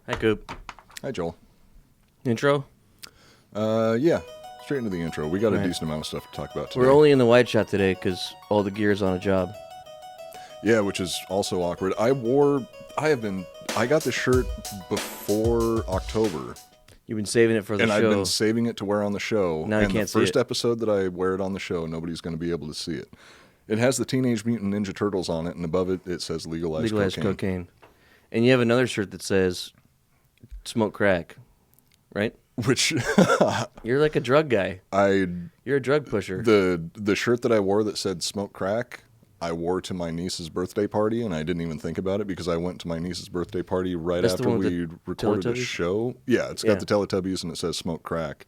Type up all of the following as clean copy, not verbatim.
Hi, Coop. Hi, Joel. Intro? Yeah, straight into the intro. We got a decent amount of stuff to talk about today. We're only in the wide shot today because all the gear's on a job. Yeah, which is also awkward. I got this shirt before October. You've been saving it for the show. And I've been saving it to wear on the show. Now you can't see it. And the first episode that I wear it on the show, nobody's going to be able to see it. It has the Teenage Mutant Ninja Turtles on it, and above it, it says legalized cocaine. And you have another shirt that says smoke crack, right? Which You're like a drug guy. You're a drug pusher. The shirt that I wore that said smoke crack, I wore to my niece's birthday party, and I didn't even think about it because I went to my niece's birthday party right after we recorded a show. Yeah, it's got the Teletubbies and it says smoke crack.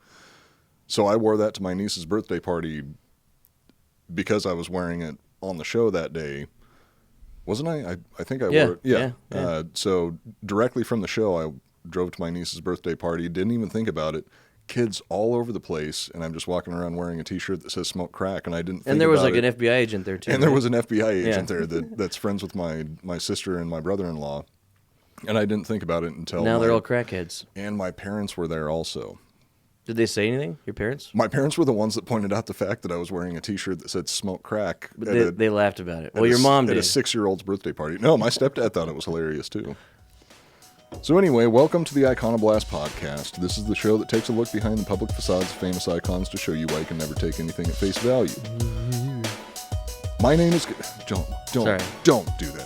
So I wore that to my niece's birthday party because I was wearing it on the show that day. Wasn't I? I think I wore it. Yeah. So directly from the show, I drove to my niece's birthday party, didn't even think about it. Kids all over the place, and I'm just walking around wearing a T-shirt that says "Smoke Crack," and I didn't think about it. And there was like an FBI agent there too. And there was an FBI agent there that's friends with my sister and my brother-in-law, and I didn't think about it until now they're all crackheads. And my parents were there also. Did they say anything? Your parents? My parents were the ones that pointed out the fact that I was wearing a T-shirt that said "Smoke Crack." But they laughed about it. Well, your mom did. At a 6-year-old's birthday party. No, my stepdad thought it was hilarious too. So anyway, welcome to the Iconoblast podcast. This is the show that takes a look behind the public facades of famous icons to show you why you can never take anything at face value. My name is... Don't do that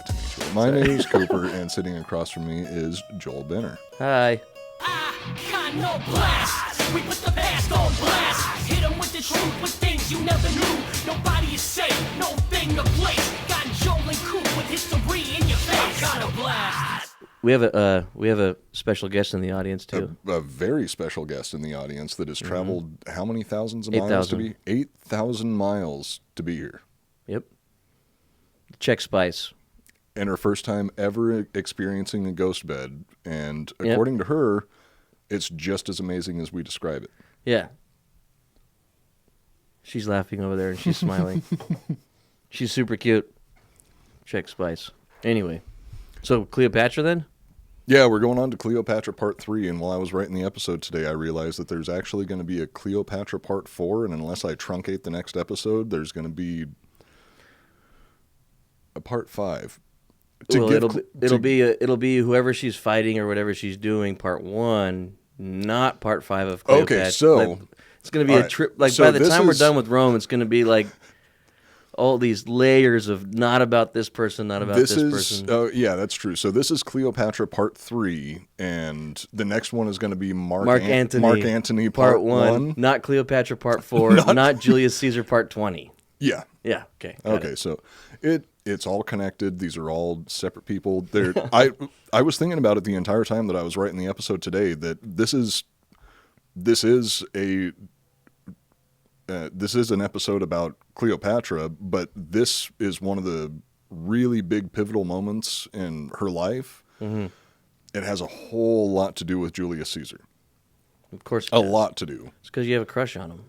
to me, Joel. My name is Cooper, and sitting across from me is Joel Benner. Hi. Iconoblast. We put the past on blast. Hit them with the truth, with things you never knew. Nobody is safe, no thing to place. Got Joel and Coop with history in your face. Iconoblast. We have a special guest in the audience too. A very special guest in the audience that has traveled how many thousands of miles to be? 8,000 miles to be here. Yep. Check Spice. And her first time ever experiencing a ghost bed. And according to her, it's just as amazing as we describe it. Yeah. She's laughing over there and she's smiling. She's super cute. Check Spice. Anyway. So Cleopatra then? Yeah, we're going on to Cleopatra Part 3, and while I was writing the episode today, I realized that there's actually going to be a Cleopatra Part 4, and unless I truncate the next episode, there's going to be a Part 5. It'll be whoever she's fighting or whatever she's doing, Part 1, not Part 5 of Cleopatra. Okay, so... it's going to be a trip. Like, so by the time we're done with Rome, it's going to be like... all these layers of not about this person, not about this person. Oh, yeah, that's true. So this is Cleopatra Part 3, and the next one is going to be Mark Antony Part 1. Not Cleopatra Part 4, not Julius Caesar Part 20. Yeah. Yeah, okay. Okay, so it's all connected. These are all separate people. I was thinking about it the entire time that I was writing the episode today, that this is an episode about Cleopatra, but this is one of the really big pivotal moments in her life. Mm-hmm. It has a whole lot to do with Julius Caesar. Of course it does. A lot to do. It's because you have a crush on him.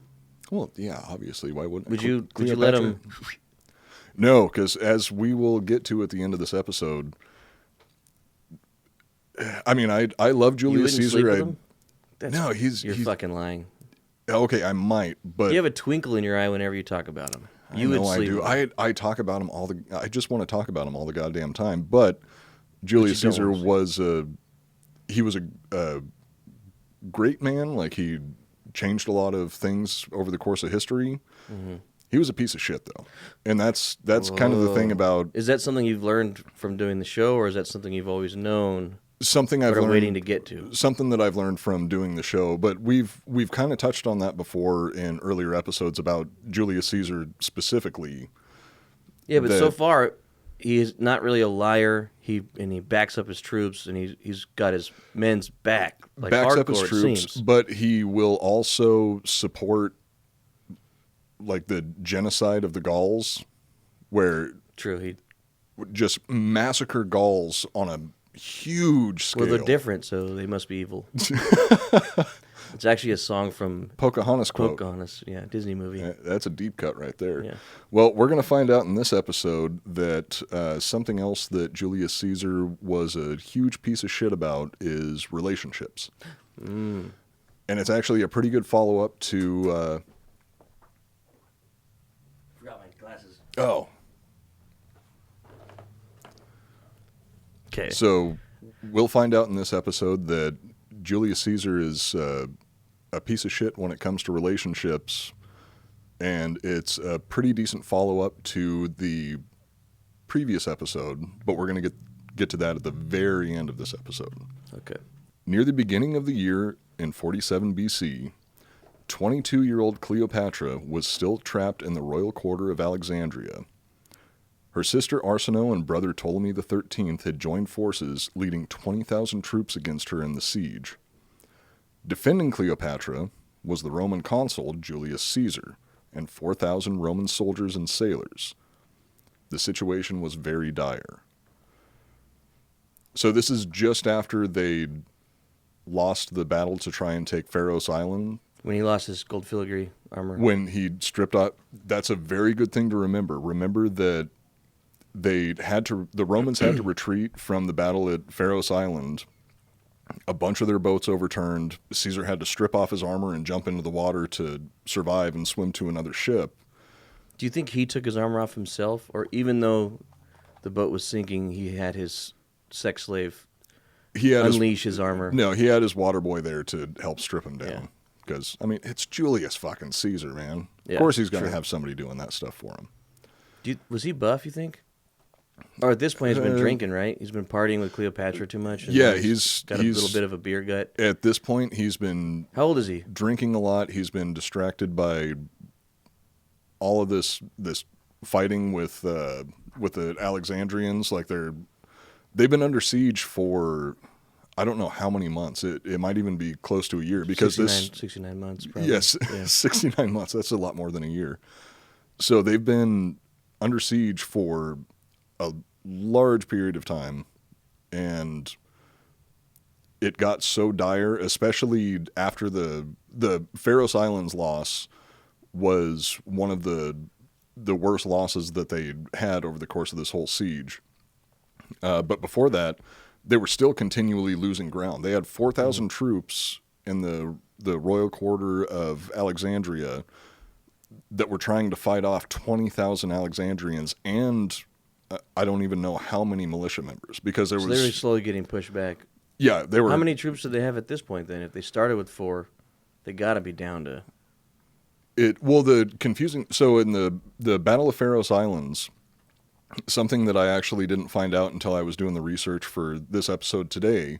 Well, yeah, obviously. Why wouldn't Would you let him... No, because as we will get to at the end of this episode, I mean, I love Julius Caesar. Sleep with him? You're fucking lying. Okay, I might, but you have a twinkle in your eye whenever you talk about him. I do. I talk about him I just want to talk about him all the goddamn time. But Julius Caesar was a great man. Like, he changed a lot of things over the course of history. Mm-hmm. He was a piece of shit, though, and that's kind of the thing about. Is that something you've learned from doing the show, or is that something you've always known? Something I've learned, waiting to get to. Something that I've learned from doing the show, but we've kind of touched on that before in earlier episodes about Julius Caesar specifically. Yeah, but so far he is not really a liar. He backs up his troops, and he's got his men's back. Like, backs hardcore, up his troops, seems. But he will also support like the genocide of the Gauls, where he just massacre Gauls on huge scale. Well, they're different, so they must be evil. It's actually a song from Pocahontas quote. Pocahontas, yeah, Disney movie. Yeah, that's a deep cut right there. Yeah. Well, we're going to find out in this episode that something else that Julius Caesar was a huge piece of shit about is relationships. And it's actually a pretty good follow-up to... Forgot my glasses. Oh. Okay. So we'll find out in this episode that Julius Caesar is a piece of shit when it comes to relationships, and it's a pretty decent follow-up to the previous episode, but we're going to get to that at the very end of this episode. Okay. Near the beginning of the year in 47 BC, 22-year-old Cleopatra was still trapped in the royal quarter of Alexandria. Her sister Arsinoe and brother Ptolemy XIII had joined forces, leading 20,000 troops against her in the siege. Defending Cleopatra was the Roman consul Julius Caesar and 4,000 Roman soldiers and sailors. The situation was very dire. So this is just after they lost the battle to try and take Pharos Island. When he lost his gold filigree armor. When he stripped off, that's a very good thing to remember. Remember that the Romans had to retreat from the battle at Pharos Island. A bunch of their boats overturned. Caesar had to strip off his armor and jump into the water to survive and swim to another ship. Do you think he took his armor off himself? Or even though the boat was sinking, he had his sex slave unleash his armor? No, he had his water boy there to help strip him down. Because, I mean, it's Julius fucking Caesar, man. Yeah, of course he's going to have somebody doing that stuff for him. Was he buff, you think? Or at this point, he's been drinking, right? He's been partying with Cleopatra too much. And Yeah, he's got a little bit of a beer gut. At this point, he's been... How old is he? Drinking a lot. He's been distracted by all of this fighting with the Alexandrians. Like they've been under siege for I don't know how many months. It might even be close to a year because 69 months. Probably. Yes, yeah. 69 months. That's a lot more than a year. So they've been under siege for a large period of time, and it got so dire, especially after the Pharos Islands loss was one of the worst losses that they had over the course of this whole siege. But before that, they were still continually losing ground. They had 4,000 troops in the royal quarter of Alexandria that were trying to fight off 20,000 Alexandrians and I don't even know how many militia members because they were slowly getting pushed back. Yeah, they were. How many troops did they have at this point then? If they started with 4, they got to be down to... The confusing... So in the Battle of Pharos Islands, something that I actually didn't find out until I was doing the research for this episode today,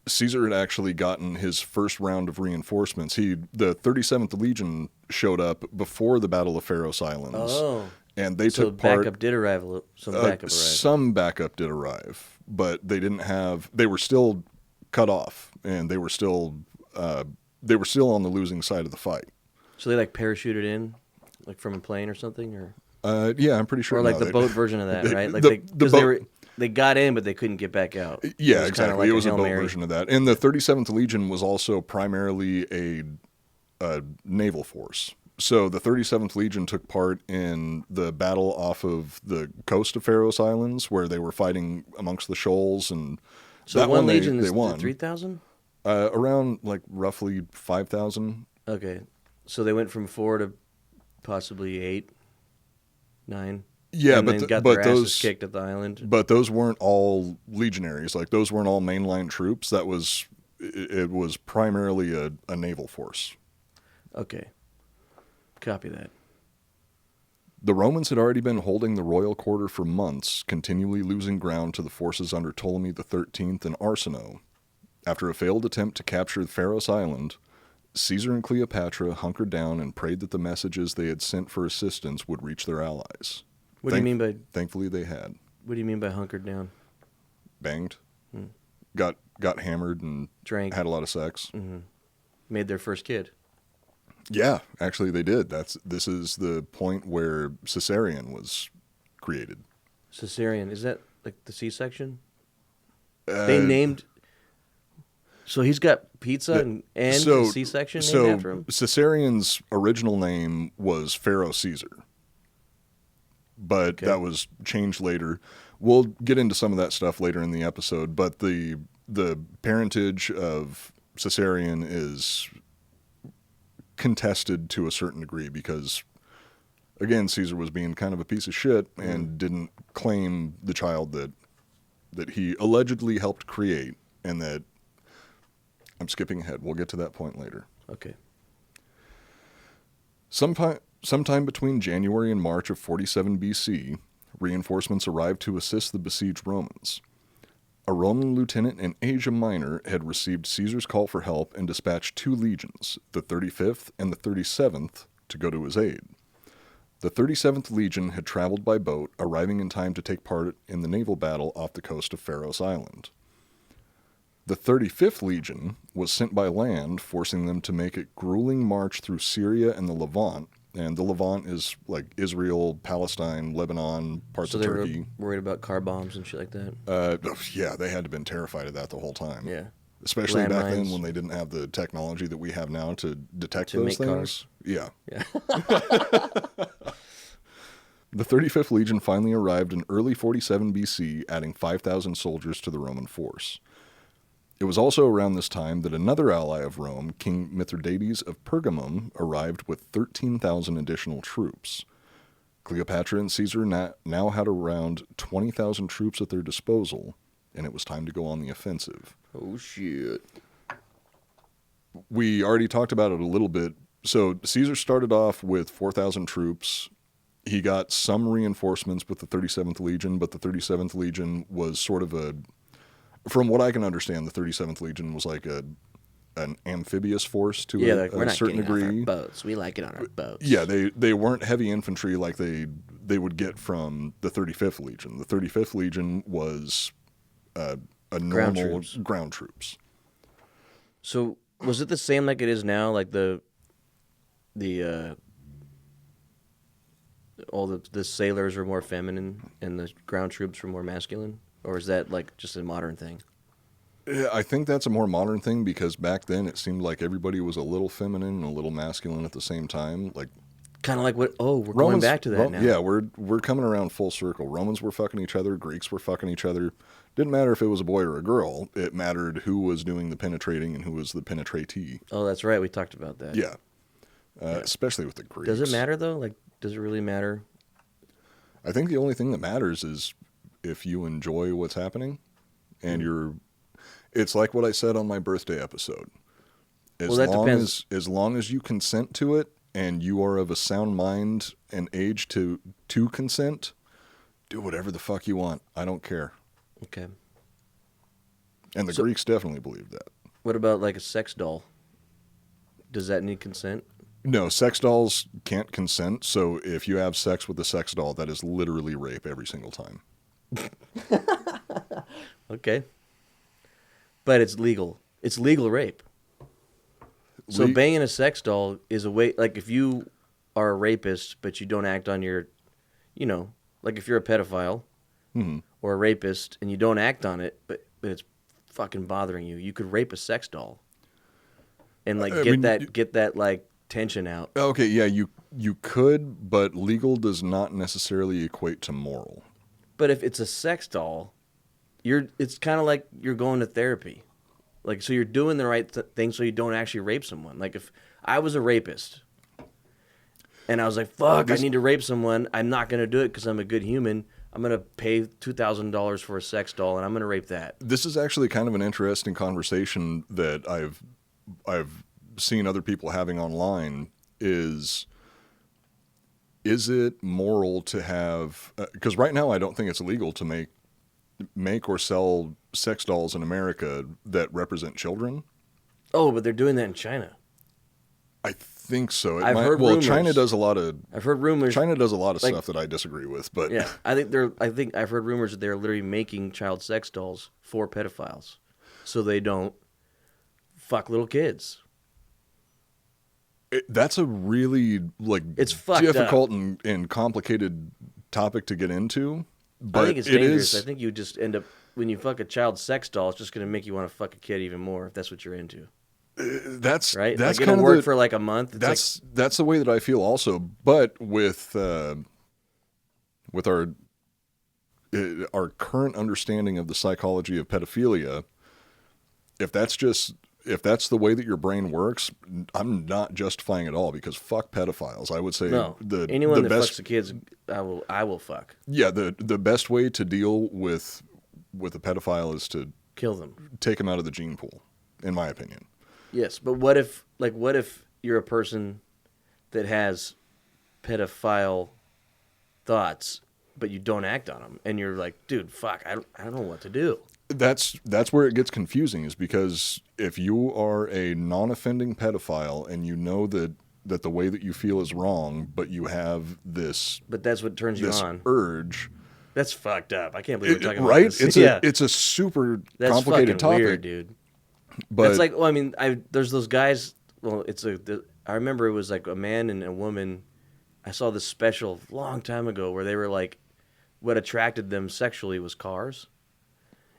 Caesar had actually gotten his first round of reinforcements. The 37th Legion showed up before the Battle of Pharos Islands. Oh. And they took part... backup did arrive. Some backup did arrive, but they didn't have... They were still cut off, and they were still on the losing side of the fight. So they parachuted in, from a plane or something, or... Yeah, I'm pretty sure. Or the boat version of that, right? They got in, but they couldn't get back out. Yeah, exactly. It was a boat version of that. And the 37th Legion was also primarily a naval force. So the 37th Legion took part in the battle off of the coast of Pharos Islands, where they were fighting amongst the shoals, and so that one legion they is won. 3,000? Around roughly 5,000. Okay, so they went from 4 to possibly 8, 9. Yeah, and then got their asses kicked at the island. But those weren't all legionaries. Those weren't all mainline troops. It was primarily a naval force. Okay. Copy that. The Romans had already been holding the royal quarter for months, continually losing ground to the forces under Ptolemy XIII and Arsinoe. After a failed attempt to capture Pharos Island, Caesar and Cleopatra hunkered down and prayed that the messages they had sent for assistance would reach their allies. What do you mean by... Thankfully they had. What do you mean by hunkered down? Banged. Got hammered and drank. Had a lot of sex. Mm-hmm. Made their first kid. Yeah, actually they did. This is the point where cesarean was created. Cesarean, is that the C-section? They named. So he's got pizza and C-section named after him? Caesarion's original name was Pharaoh Caesar, but that was changed later. We'll get into some of that stuff later in the episode, but the parentage of Caesarion is contested to a certain degree because, again, Caesar was being kind of a piece of shit and didn't claim the child that he allegedly helped create, and that I'm skipping ahead. We'll get to that point later. Okay. Sometime between January and March of 47 BC, reinforcements arrived to assist the besieged Romans. A Roman lieutenant in Asia Minor had received Caesar's call for help and dispatched 2 legions, the 35th and the 37th, to go to his aid. The 37th Legion had traveled by boat, arriving in time to take part in the naval battle off the coast of Pharos Island. The 35th Legion was sent by land, forcing them to make a grueling march through Syria and the Levant. And the Levant is like Israel, Palestine, Lebanon, parts of Turkey. So they were worried about car bombs and shit like that? Yeah, they had to have been terrified of that the whole time. Yeah. Especially back then when they didn't have the technology that we have now to detect those things. Cars. Yeah. The 35th Legion finally arrived in early 47 BC, adding 5,000 soldiers to the Roman force. It was also around this time that another ally of Rome, King Mithridates of Pergamum, arrived with 13,000 additional troops. Cleopatra and Caesar now had around 20,000 troops at their disposal, and it was time to go on the offensive. Oh, shit. We already talked about it a little bit. So Caesar started off with 4,000 troops. He got some reinforcements with the 37th Legion, but the 37th Legion was sort of from what I can understand, the 37th Legion was like an amphibious force to we're not certain degree. Off our boats. We like it on our boats. Yeah, they weren't heavy infantry like they would get from the 35th Legion. The 35th Legion was a normal ground troops. So was it the same like it is now? Like all the sailors were more feminine and the ground troops were more masculine? Or is that like just a modern thing? Yeah, I think that's a more modern thing because back then it seemed like everybody was a little feminine and a little masculine at the same time. Like, kind of like we're going back to that now. Yeah, we're coming around full circle. Romans were fucking each other. Greeks were fucking each other. Didn't matter if it was a boy or a girl. It mattered who was doing the penetrating and who was the penetratee. Oh, that's right. We talked about that. Yeah. Especially with the Greeks. Does it matter though? Like, does it really matter? I think the only thing that matters is if you enjoy what's happening and it's like what I said on my birthday episode. As long as you consent to it and you are of a sound mind and age to consent, do whatever the fuck you want. I don't care. Okay. And the Greeks definitely believed that. What about like a sex doll? Does that need consent? No, sex dolls can't consent. So if you have sex with a sex doll, that is literally rape every single time. Okay. But it's legal. It's legal rape. So banging a sex doll is a way, like if you are a rapist, but you don't act on your, like if you're a pedophile or a rapist and you don't act on it, but it's fucking bothering you, you could rape a sex doll and like get that like tension out. Okay, yeah, you could, but legal does not necessarily equate to moral. But if it's a sex doll, it's kind of like you're going to therapy. Like, so you're doing the right thing so you don't actually rape someone. Like, if I was a rapist and I was like, fuck, I need to rape someone, I'm not going to do it because I'm a good human. I'm going to pay $2,000 for a sex doll and I'm going to rape that. This is actually kind of an interesting conversation that I've seen other people having online is it moral to have, because right now I don't think it's illegal to make or sell sex dolls in America that represent children. Oh, but they're doing that in China. I think so. I've heard rumors. China does a lot of. I've heard rumors. China does a lot of stuff that I disagree with, but yeah, I think I've heard rumors that they're literally making child sex dolls for pedophiles, so they don't fuck little kids. That's a really it's difficult and complicated topic to get into. But I think it's dangerous. I think you just end up when you fuck a child sex doll, it's just going to make you want to fuck a kid even more if that's what you're into. That's right. That's like, kind of work for like a month. That's the way that I feel also. But with our current understanding of the psychology of pedophilia, if that's the way that your brain works, I'm not justifying it all because fuck pedophiles. I would say anyone that fucks the kids, I will fuck. Yeah, the best way to deal with a pedophile is to kill them, take them out of the gene pool, in my opinion. Yes, but what if you're a person that has pedophile thoughts, but you don't act on them, and you're like, dude, fuck, I don't know what to do. That's where it gets confusing, is because if you are a non-offending pedophile and you know that the way that you feel is wrong, but you have this, but that's what turns you on, urge. That's fucked up. I can't believe we're talking right? about this. It's a super that's complicated topic, weird, dude. But it's like, well, I mean, there's those guys. Well, I remember it was like a man and a woman. I saw this special a long time ago where they were like, what attracted them sexually was cars,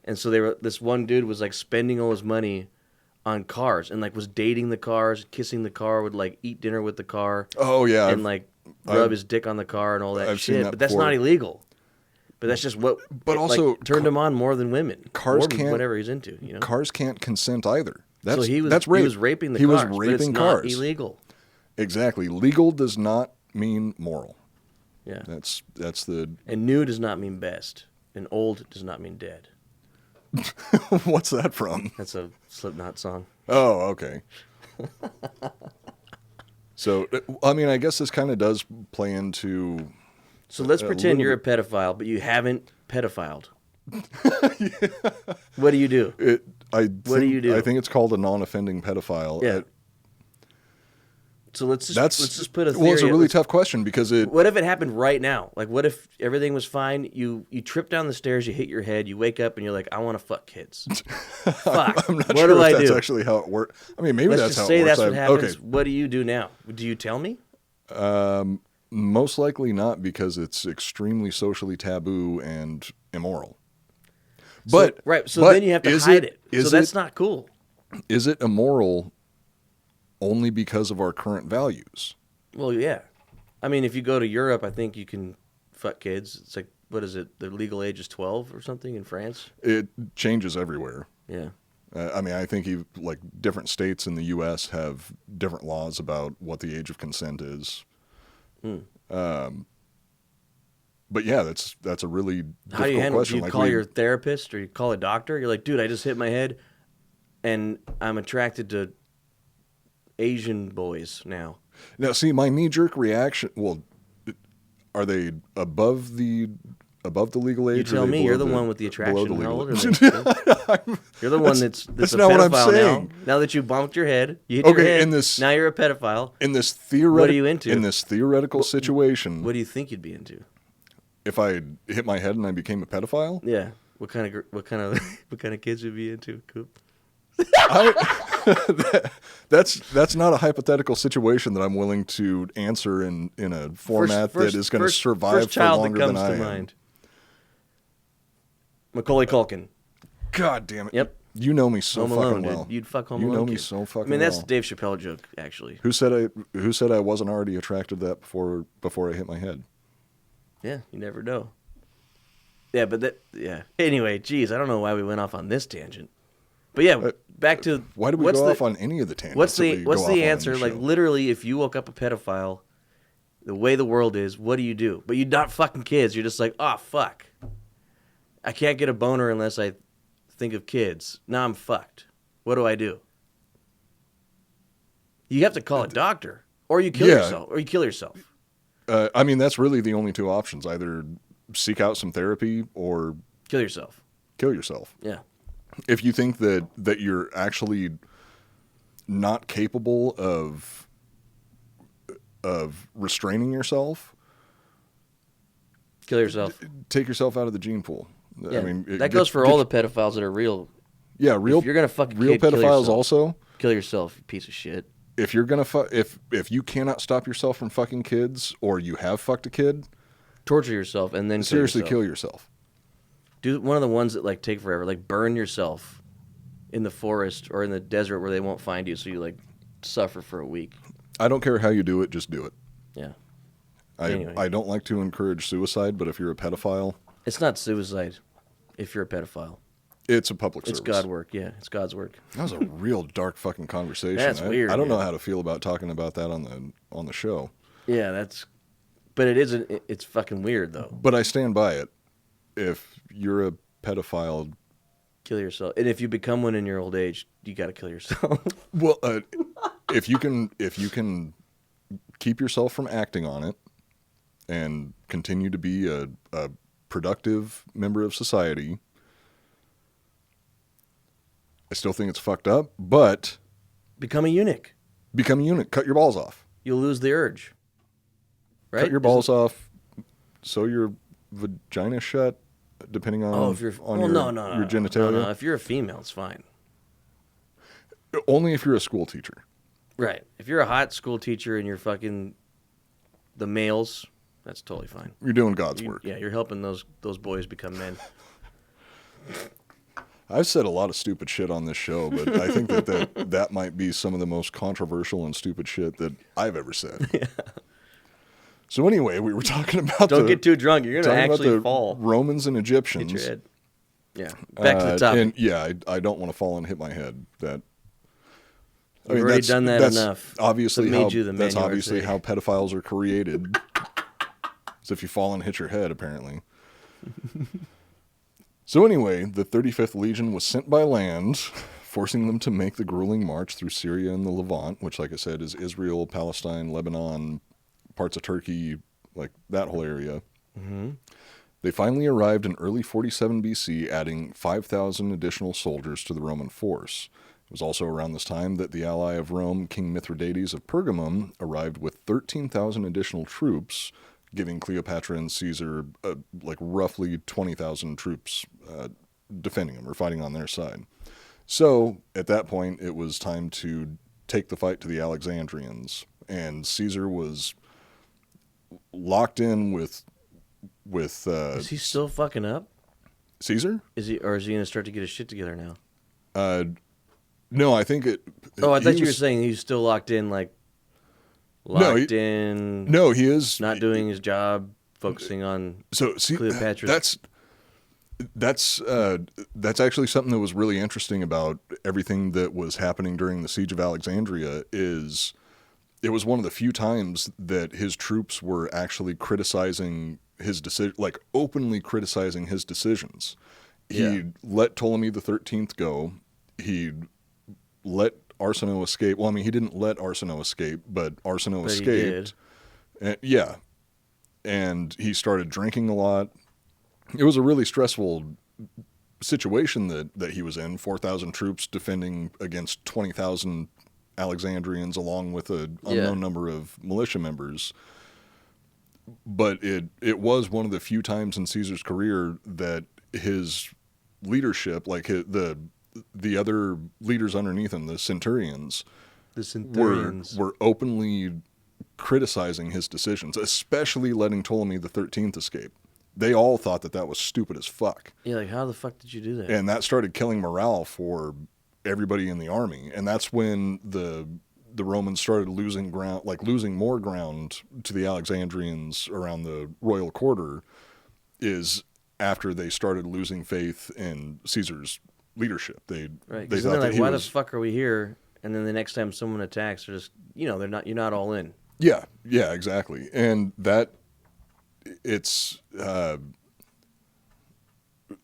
and so this one dude was like spending all his money on cars and like was dating the cars, kissing the car, would like eat dinner with the car. Oh yeah, and like rub his dick on the car and all that shit. But that's before. Not illegal. But that's just what. But also turned him on more than women. Cars can't. Whatever he's into, you know. Cars can't consent either. So that's rape. He was raping the cars. He was raping but it's cars. Not illegal. Exactly. Legal does not mean moral. Yeah. That's the. And new does not mean best, and old does not mean dead. What's that from? That's a Slipknot song. Oh, okay. So, I mean, I guess this kind of does play into. So let's pretend you're a pedophile, but you haven't pedophiled. Yeah. What do you do? What do you do? I think it's called a non-offending pedophile. Yeah. So let's just put a theory. Well, it's a really tough question because what if it happened right now? Like, what if everything was fine? You trip down the stairs, you hit your head, you wake up, and you're like, I want to fuck kids. Fuck. I'm not what sure do if I that's do? actually how it works. I mean, maybe that's how it works. Let's just say that's what happens. Okay. What do you do now? Do you tell me? Most likely not, because it's extremely socially taboo and immoral. But so then you have to hide it. So that's not cool. Is it immoral only because of our current values? Well, yeah. I mean, if you go to Europe, I think you can fuck kids. It's like, what is it? The legal age is 12 or something in France? It changes everywhere. Yeah. I mean, I think like different states in the U.S. have different laws about what the age of consent is. But yeah, that's a really difficult How do you handle question. it? Do you call your therapist or you call a doctor? You're like, dude, I just hit my head and I'm attracted to Asian boys now. Now, see, my knee-jerk reaction, well, are they above the legal age? You tell me. You're the one with the attraction. How old are they? You're the one that's a not pedophile what I'm saying. now. Now that you bumped your head, you hit your head, now you're a pedophile. In this what are you into? In this theoretical situation. What do you think you'd be into? If I hit my head and I became a pedophile? Yeah. What kind of kids would you be into, Coop? That's not a hypothetical situation that I'm willing to answer in a format that is going to survive for longer than I am. Mind. Macaulay Culkin. God damn it. Yep. You know me so Home Alone, fucking well. Dude. You'd fuck Home Alone. You know me so fucking well. I mean, that's the Dave Chappelle joke, actually. Who said I wasn't already attracted to that before I hit my head? Yeah, you never know. Yeah, but Anyway, geez, I don't know why we went off on this tangent. But yeah, back to why did we go off on any of the tangents? What's the answer? Like literally, if you woke up a pedophile, the way the world is, what do you do? But you're not fucking kids. You're just like, oh fuck, I can't get a boner unless I think of kids. Now I'm fucked. What do I do? You have to call a doctor, or you kill yourself, or you kill yourself. I mean, that's really the only two options: either seek out some therapy or kill yourself. Kill yourself. Yeah. If you think that you're actually not capable of restraining yourself, kill yourself. Take yourself out of the gene pool. Yeah. I mean, that goes for all the pedophiles that are real. Yeah, real. If you're gonna fuck a real kid, pedophiles also. Kill yourself, you piece of shit. If you're gonna if you cannot stop yourself from fucking kids, or you have fucked a kid, torture yourself and then seriously kill yourself. Do one of the ones that like take forever, like burn yourself in the forest or in the desert where they won't find you, so you like suffer for a week. I don't care how you do it, just do it. Yeah. I don't like to encourage suicide, but if you're a pedophile... It's not suicide if you're a pedophile. It's a public service. It's God work, yeah. It's God's work. That was a real dark fucking conversation. That's weird. I don't know how to feel about talking about that on the show. Yeah, but it's fucking weird, though. But I stand by it. If you're a pedophile... Kill yourself. And if you become one in your old age, you got to kill yourself. Well, if you can keep yourself from acting on it and continue to be a productive member of society, I still think it's fucked up, but... Become a eunuch. Cut your balls off. You'll lose the urge. Right? Cut your balls off, sew your vagina shut, depending on, your genitalia. No. If you're a female, it's fine. Only if you're a school teacher. Right. If you're a hot school teacher and you're fucking the males, that's totally fine. You're doing God's work. Yeah, you're helping those boys become men. I've said a lot of stupid shit on this show, but I think that might be some of the most controversial and stupid shit that I've ever said. Yeah. So anyway, we were talking about Don't get too drunk. You're going to actually fall. Romans and Egyptians. Hit your head. Yeah. Back to the topic. And yeah, I don't want to fall and hit my head. We've already done that enough. Obviously that's obviously how pedophiles are created. So if you fall and hit your head, apparently. So anyway, the 35th Legion was sent by land, forcing them to make the grueling march through Syria and the Levant, which, like I said, is Israel, Palestine, Lebanon, parts of Turkey, like that whole area. Mm-hmm. They finally arrived in early 47 BC, adding 5,000 additional soldiers to the Roman force. It was also around this time that the ally of Rome, King Mithridates of Pergamum, arrived with 13,000 additional troops, giving Cleopatra and Caesar like roughly 20,000 troops defending them or fighting on their side. So at that point, it was time to take the fight to the Alexandrians, and Caesar was locked in with is he still fucking up? Caesar? Is he going to start to get his shit together now? No, I think it. Oh, I thought you were saying he's still locked in, like in. No, he is not doing his job, focusing on Cleopatra. That's actually something that was really interesting about everything that was happening during the Siege of Alexandria. Is it was one of the few times that his troops were actually criticizing his decision, like openly criticizing his decisions. He let Ptolemy the 13th go. He let Arsinoe escape. Well, I mean, he didn't let Arsinoe escape, but Arsinoe escaped. And he started drinking a lot. It was a really stressful situation that he was in. 4,000 troops defending against 20,000 Alexandrians, along with an unknown number of militia members. But it was one of the few times in Caesar's career that his leadership, like the other leaders underneath him, the centurions, were openly criticizing his decisions, especially letting Ptolemy the 13th escape. They all thought that was stupid as fuck. Yeah, like, how the fuck did you do that? And that started killing morale for everybody in the army. And that's when the Romans started losing more ground to the Alexandrians around the royal quarter, is after they started losing faith in Caesar's leadership. They thought that why the fuck are we here? And then the next time someone attacks, they're just, you're not all in. Yeah, exactly. And that it's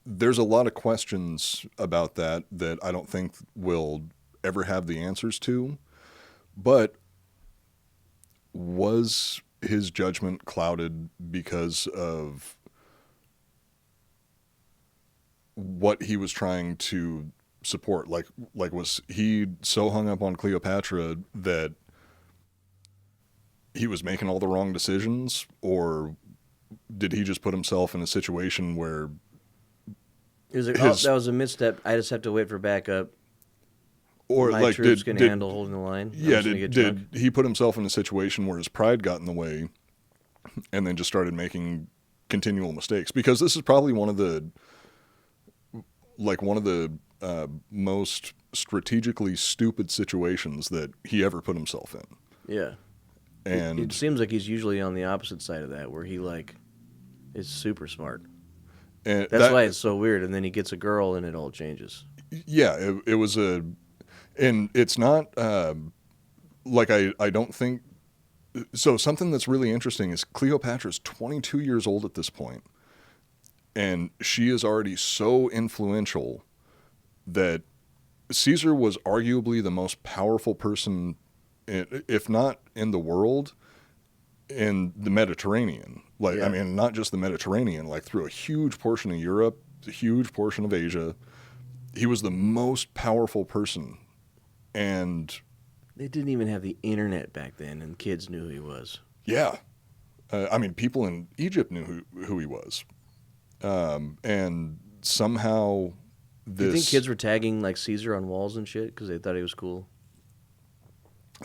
there's a lot of questions about that I don't think we'll ever have the answers to. But was his judgment clouded because of what he was trying to support? Like was he so hung up on Cleopatra that he was making all the wrong decisions, or did he just put himself in a situation where he was like, that was a misstep, I just have to wait for backup, or my troops can handle holding the line? Yeah, did he put himself in a situation where his pride got in the way and then just started making continual mistakes? Because this is probably one of the like one of the most strategically stupid situations that he ever put himself in. Yeah. And it seems like he's usually on the opposite side of that, where he like is super smart. And that's why it's so weird. And then he gets a girl, and it all changes. Yeah, it was and it's not like I don't think. So something that's really interesting is Cleopatra's 22 years old at this point, and she is already so influential that Caesar was arguably the most powerful person, if not in the world, in the Mediterranean. Like, yeah. I mean, not just the Mediterranean, like through a huge portion of Europe, a huge portion of Asia. He was the most powerful person. And they didn't even have the internet back then, and kids knew who he was. Yeah. I mean, people in Egypt knew who he was. And somehow Do you think kids were tagging like Caesar on walls and shit because they thought he was cool?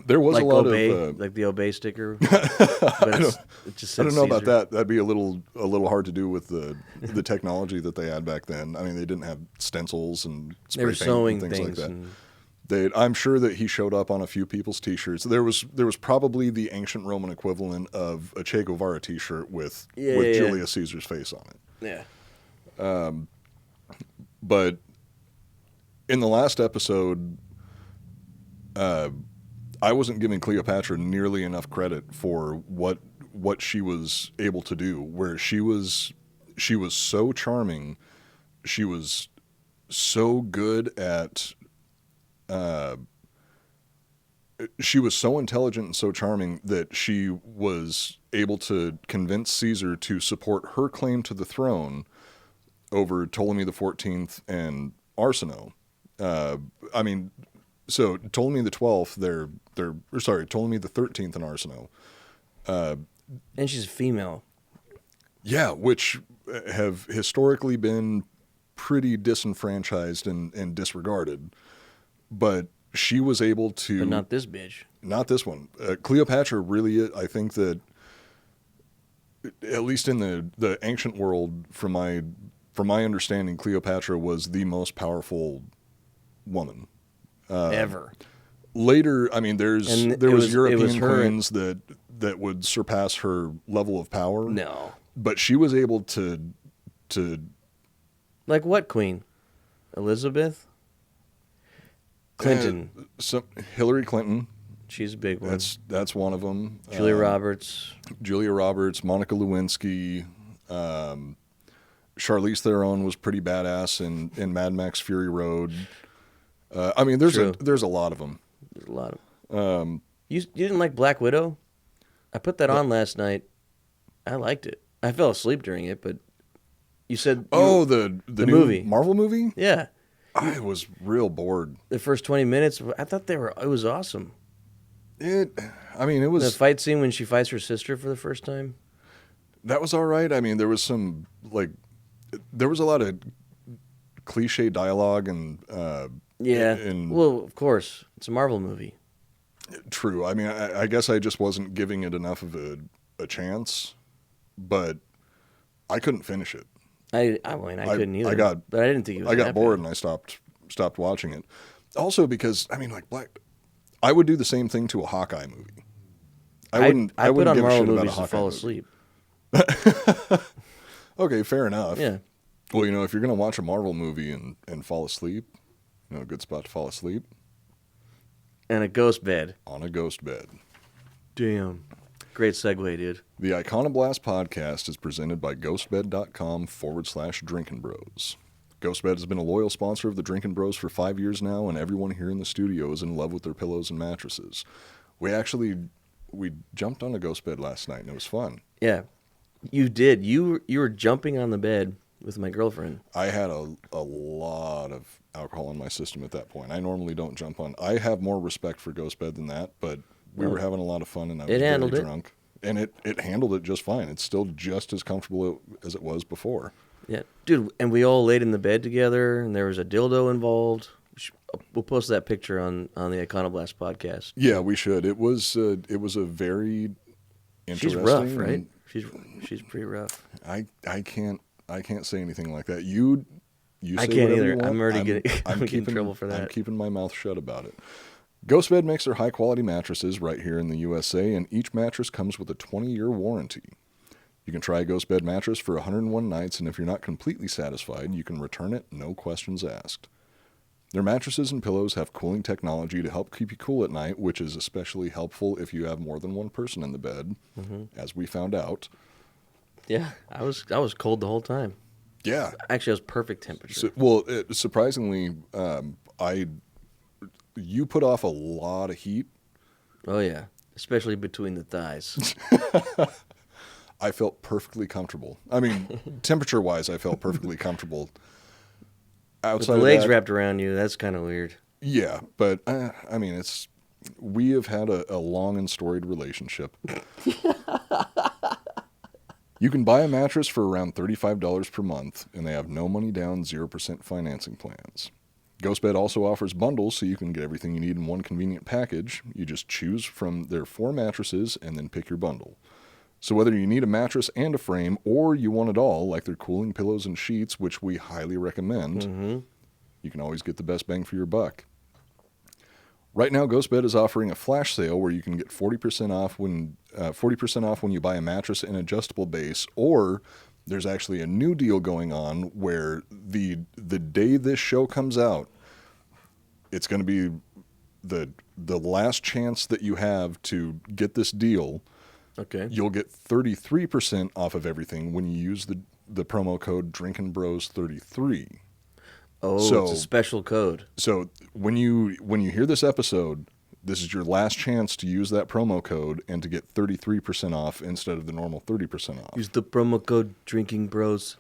There was like a lot obey, of like the obey sticker. But it just I don't know Caesar. about that. That'd be a little hard to do with the technology that they had back then. I mean, they didn't have stencils and spray paint sewing and things like and... that. I'm sure that he showed up on a few people's T-shirts. There was probably the ancient Roman equivalent of a Che Guevara T-shirt with Julius Caesar's face on it. Yeah. But in the last episode, I wasn't giving Cleopatra nearly enough credit for what she was able to do. Where she was so charming, she was so good at. She was so intelligent and so charming that she was able to convince Caesar to support her claim to the throne over Ptolemy XIV and Arsinoe. I mean, so Ptolemy the 12th, Ptolemy the 13th and Arsinoe. And she's female. Yeah, which have historically been pretty disenfranchised and disregarded. But she was able to... But not this bitch. Not this one. Cleopatra really, I think that, at least in the ancient world, from my understanding, Cleopatra was the most powerful woman. Ever. Later, I mean, there was European queens that would surpass her level of power. No. But she was able to... Like what queen? Elizabeth? Clinton. Hillary Clinton. She's a big one. That's one of them. Julia Roberts. Monica Lewinsky. Charlize Theron was pretty badass in Mad Max Fury Road. I mean, there's a lot of them. There's a lot of You didn't like Black Widow? I put that on last night. I liked it. I fell asleep during it, but you said... the new movie. Marvel movie? Yeah. I was real bored. The first 20 minutes, I thought it was awesome. It was... The fight scene when she fights her sister for the first time? That was all right. I mean, there was there was a lot of cliche dialogue and... well, of course. It's a Marvel movie. True. I mean, I guess I just wasn't giving it enough of a chance, but I couldn't finish it. I couldn't either. But I didn't think it was. I got bored and I stopped watching it. Also, because I mean, I would do the same thing to a Hawkeye movie. I put on give Marvel a shit about movies a to fall movie. asleep. Okay, fair enough. Yeah. Well, if you're gonna watch a Marvel movie and fall asleep, a good spot to fall asleep. And a ghost bed. On a ghost bed. Damn. Great segue, dude. The Iconoblast podcast is presented by GhostBed.com/Drinkin' Bros. GhostBed has been a loyal sponsor of the Drinkin' Bros for 5 years now, and everyone here in the studio is in love with their pillows and mattresses. We jumped on a ghost bed last night, and it was fun. Yeah, you did. You were jumping on the bed with my girlfriend. I had a lot of alcohol in my system at that point. I normally don't jump on. I have more respect for ghost bed than that, but we were having a lot of fun, and I was very drunk. And it handled it just fine. It's still just as comfortable as it was before. Yeah, dude, and we all laid in the bed together, and there was a dildo involved. We'll post that picture on the Iconoblast podcast. Yeah, we should. It was a very interesting. She's rough, right? She's pretty rough. I can't say anything like that. You You I say can't whatever either. you want. I'm already getting I'm in keeping trouble for that. I'm keeping my mouth shut about it. GhostBed makes their high-quality mattresses right here in the USA, and each mattress comes with a 20-year warranty. You can try a GhostBed mattress for 101 nights, and if you're not completely satisfied, you can return it, no questions asked. Their mattresses and pillows have cooling technology to help keep you cool at night, which is especially helpful if you have more than one person in the bed, as we found out. Yeah, I was cold the whole time. Yeah. Actually, I was perfect temperature. Surprisingly, you put off a lot of heat. Oh, yeah. Especially between the thighs. I felt perfectly comfortable. I mean, temperature-wise, I felt perfectly comfortable. Outside With the legs of that, wrapped around you, that's kind of weird. yeah, but I mean, we have had a long and storied relationship. You can buy a mattress for around $35 per month, and they have no money down, 0% financing plans. GhostBed also offers bundles so you can get everything you need in one convenient package. You just choose from their 4 mattresses and then pick your bundle. So whether you need a mattress and a frame, or you want it all, like their cooling pillows and sheets, which we highly recommend, you can always get the best bang for your buck. Right now, GhostBed is offering a flash sale where you can get 40% off when you buy a mattress and adjustable base, or there's actually a new deal going on where the day this show comes out, it's going to be the last chance that you have to get this deal. Okay. You'll get 33% off of everything when you use the promo code DrinkinBros33. Oh, so, it's a special code. So when you hear this episode, this is your last chance to use that promo code and to get 33% off instead of the normal 30% off. Use the promo code DrinkingBros33.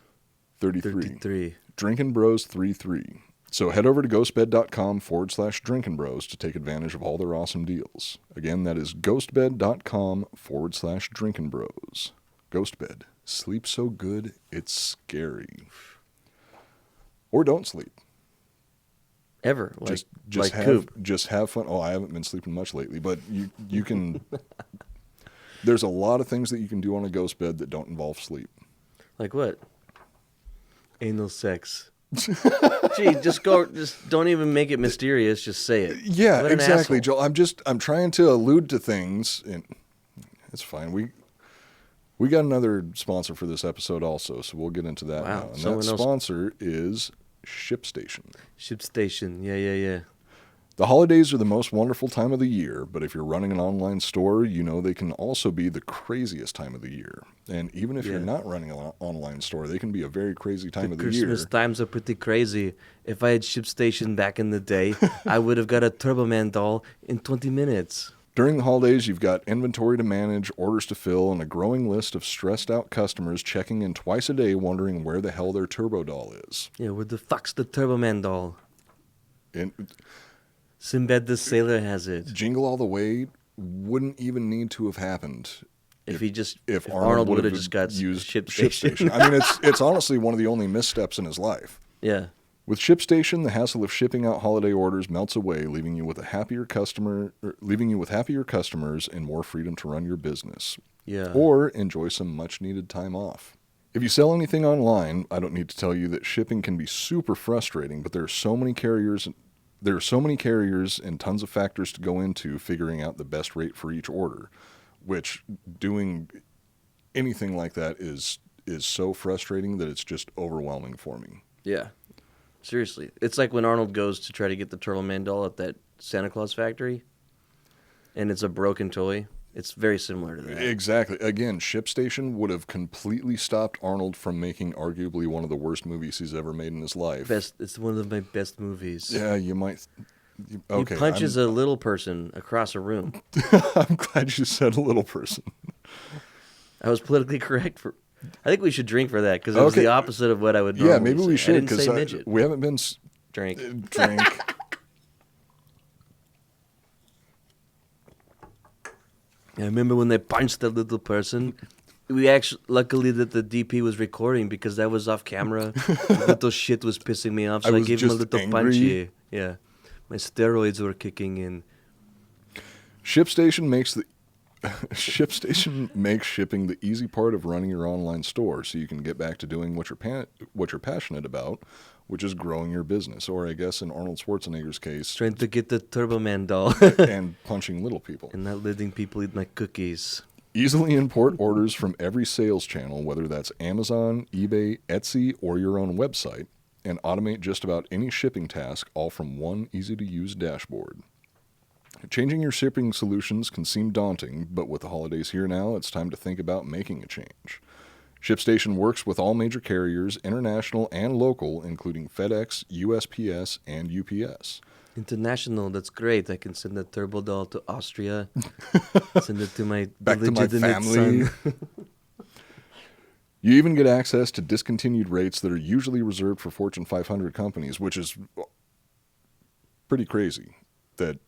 33. DrinkinBros33. So head over to ghostbed.com/drinkingbros to take advantage of all their awesome deals. Again, that is ghostbed.com/drinkingbros. GhostBed. Sleep so good, it's scary. Or don't sleep. Ever. Like, just like have fun. Oh, I haven't been sleeping much lately, but you can. There's a lot of things that you can do on a ghost bed that don't involve sleep. Like what? Anal sex. Gee, just don't even make it mysterious. Just say it. Yeah, exactly, Joel. I'm trying to allude to things, and it's fine. We got another sponsor for this episode also, so we'll get into that now. And that sponsor is ShipStation. ShipStation, yeah. The holidays are the most wonderful time of the year, but if you're running an online store, you know they can also be the craziest time of the year. And even if you're not running an online store, they can be a very crazy time of the year. Christmas times are pretty crazy. If I had ShipStation back in the day, I would have got a Turbo Man doll in 20 minutes. During the holidays, you've got inventory to manage, orders to fill, and a growing list of stressed-out customers checking in twice a day wondering where the hell their Turbo doll is. Yeah, where the fuck's the Turbo Man doll? And Sinbad the Sailor has it. Jingle All the Way wouldn't even need to have happened if Arnold would have just got used ShipStation. I mean, it's honestly one of the only missteps in his life. Yeah. With ShipStation, the hassle of shipping out holiday orders melts away, leaving you with happier customers and more freedom to run your business. Yeah. Or enjoy some much-needed time off. If you sell anything online, I don't need to tell you that shipping can be super frustrating, but there are so many carriers and tons of factors to go into figuring out the best rate for each order, which doing anything like that is so frustrating that it's just overwhelming for me. Yeah. Seriously. It's like when Arnold goes to try to get the Turtle Man doll at that Santa Claus factory, and it's a broken toy. It's very similar to that. Exactly. Again, ShipStation would have completely stopped Arnold from making arguably one of the worst movies he's ever made in his life. It's one of my best movies. Yeah, you might... Okay, he punches a little person across a room. I'm glad you said a little person. I was politically correct for... I think we should drink for that, because it was the opposite of what I would normally say. Yeah, maybe we should, because we haven't been... Drink. I remember when they punched that little person. We actually, luckily that the DP was recording, because that was off camera. The little shit was pissing me off, so I gave him a little punchy. Yeah, my steroids were kicking in. ShipStation makes the... ShipStation makes shipping the easy part of running your online store, so you can get back to doing what you're passionate about, which is growing your business, or I guess in Arnold Schwarzenegger's case, Trying to get the Turbo Man doll. and punching little people. And not letting people eat my cookies. Easily import orders from every sales channel, whether that's Amazon, eBay, Etsy, or your own website, and automate just about any shipping task, all from one easy-to-use dashboard. Changing your shipping solutions can seem daunting, but with the holidays here now, it's time to think about making a change. ShipStation works with all major carriers, international and local, including FedEx, USPS, and UPS. International, that's great. I can send a Turbo doll to Austria. Send it to my Back to my illegitimate family. son. You even get access to discontinued rates that are usually reserved for Fortune 500 companies, which is pretty crazy. That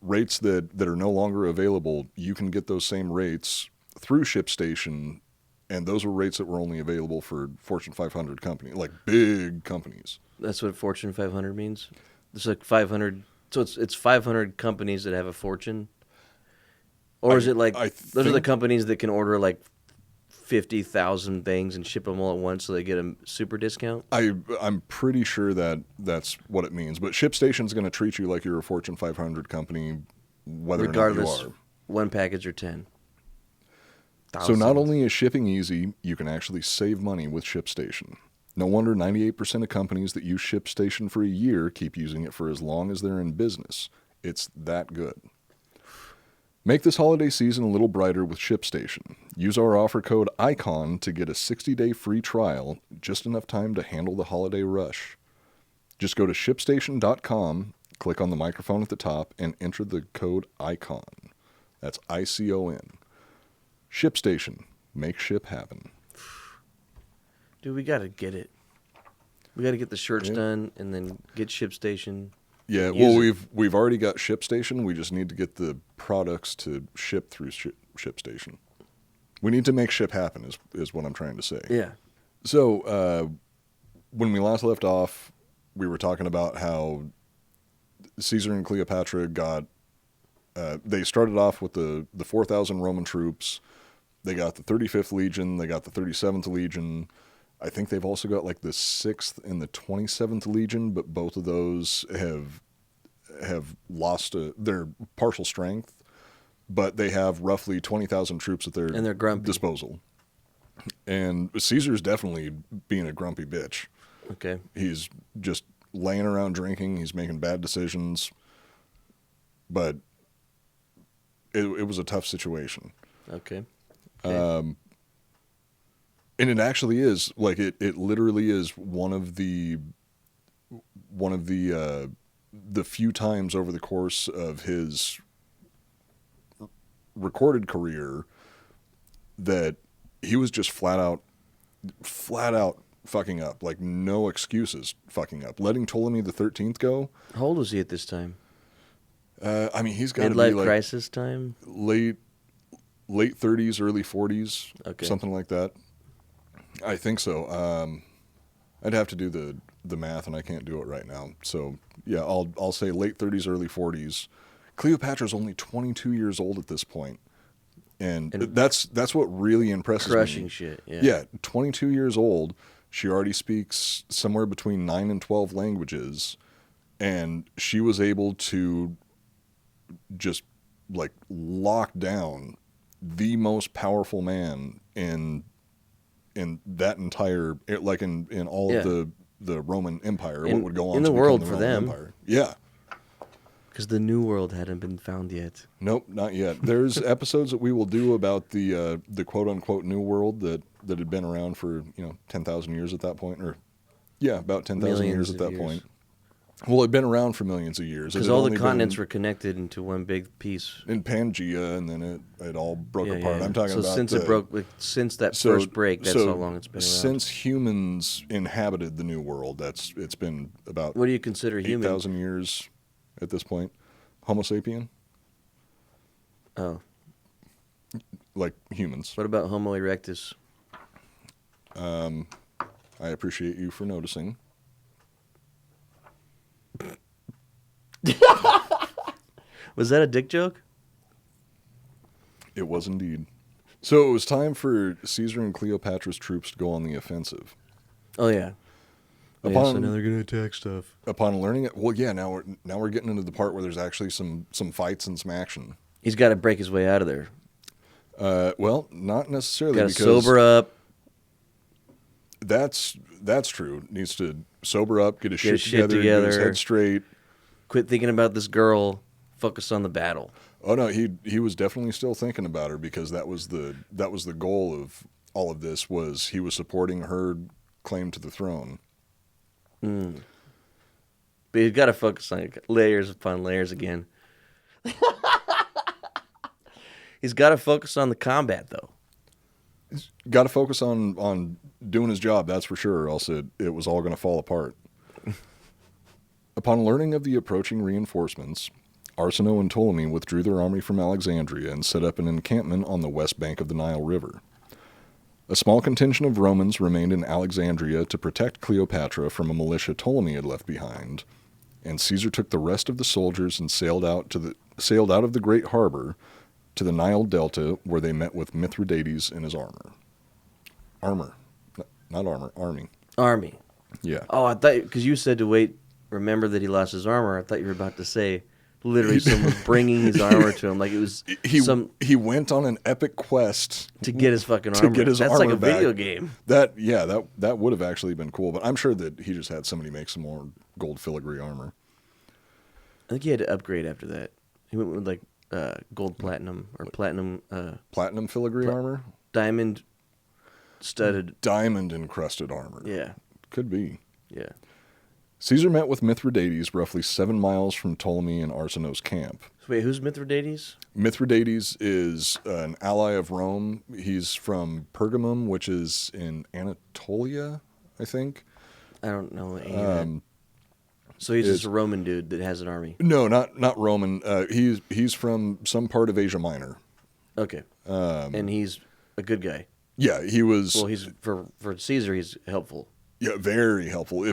rates that are no longer available, you can get those same rates through ShipStation, and those were rates that were only available for Fortune 500 companies, like big companies. That's what Fortune 500 means? It's like 500. So it's 500 companies that have a fortune? Or is it like, those are the companies that can order like 50,000 things and ship them all at once so they get a super discount? I'm pretty sure that that's what it means. But ShipStation's going to treat you like you're a Fortune 500 company, whether regardless, or not you are. one package or 10. So not only is shipping easy, you can actually save money with ShipStation. No wonder 98% of companies that use ShipStation for a year keep using it for as long as they're in business. It's that good. Make this holiday season a little brighter with ShipStation. Use our offer code ICON to get a 60-day free trial, just enough time to handle the holiday rush. Just go to ShipStation.com, click on the microphone at the top, and enter the code ICON. That's ICON. ShipStation. Make ship happen. Dude, we got to get it. We got to get the shirts done and then get ShipStation. Yeah, well, we've already got ShipStation. We just need to get the products to ship through ShipStation. We need to make ship happen is what I'm trying to say. Yeah. So when we last left off, we were talking about how Caesar and Cleopatra got... they started off with the 4,000 Roman troops. They got the 35th Legion. They got the 37th Legion. I think they've also got like the 6th and the 27th Legion, but both of those have lost their partial strength, but they have roughly 20,000 troops at their disposal. And Caesar's definitely being a grumpy bitch. Okay. He's just laying around drinking. He's making bad decisions. But it was a tough situation. Okay. And it actually is, like, it literally is one of the few times over the course of his recorded career that he was just flat out fucking up, like no excuses fucking up. Letting Ptolemy the 13th go. How old was he at this time? I mean, he's got to be midlife like crisis time. Late 30s, early 40s, something like that. I think so. I'd have to do the math, and I can't do it right now. So yeah, I'll say late 30s, early 40s. Cleopatra's only 22 years old at this point, and that's what really impresses me. Crushing shit. Yeah. Yeah, 22 years old. She already speaks somewhere between 9 and 12 languages, and she was able to just like lock down the most powerful man in that entire, like in all of the Roman Empire, what would go on in the to world become for the Roman them. Empire. Yeah. Because the new world hadn't been found yet. Nope, not yet. There's episodes that we will do about the quote unquote new world that had been around for 10,000 years at that point, or about 10,000 years at that point. Well, it'd been around for millions of years. Because all the continents were connected into one big piece. In Pangea, and then it all broke apart. Yeah. I'm talking about since that first break, that's how long it's been around. Since humans inhabited the New World, it's been about what do you consider human? 8,000 years at this point. Homo sapien? Oh. Like humans. What about Homo erectus? I appreciate you for noticing. Was that a dick joke? It was indeed. So it was time for Caesar and Cleopatra's troops to go on the offensive. Oh, yeah. So now they're going to attack stuff. Upon learning it, well, yeah, now we're getting into the part where there's actually some fights and some action. He's got to break his way out of there. Well, not necessarily. Got to sober up. That's true. Needs to sober up, get his shit together, get his head straight. Quit thinking about this girl. Focus on the battle. Oh no, he was definitely still thinking about her, because that was the goal of all of this, was he was supporting her claim to the throne. But he's got to focus on layers upon layers again. He's got to focus on the combat, though. He's got to focus on doing his job, that's for sure, or else it was all going to fall apart. Upon learning of the approaching reinforcements, Arsinoe and Ptolemy withdrew their army from Alexandria and set up an encampment on the west bank of the Nile River. A small contingent of Romans remained in Alexandria to protect Cleopatra from a militia Ptolemy had left behind, and Caesar took the rest of the soldiers and sailed out of the great harbor to the Nile Delta, where they met with Mithridates in his army. Army. Yeah. Oh, I thought, because you said to wait, remember that he lost his armor. I thought you were about to say literally someone was bringing his armor to him. Like it was he went on an epic quest to get his fucking armor. That's armor like a back. video game. That would have actually been cool, but I'm sure that he just had somebody make some more gold filigree armor. I think he had to upgrade after that. He went with like gold platinum or platinum platinum filigree armor? Diamond studded. Diamond encrusted armor. Yeah. Could be. Yeah. Caesar met with Mithridates roughly 7 miles from Ptolemy and Arsinoe's camp. So wait, who's Mithridates? Mithridates is an ally of Rome. He's from Pergamum, which is in Anatolia, I think. I don't know any of that. So he's just a Roman dude that has an army. No, not Roman. He's from some part of Asia Minor. Okay. And he's a good guy. Yeah, he was. Well, he's for Caesar. He's helpful. Yeah, very helpful.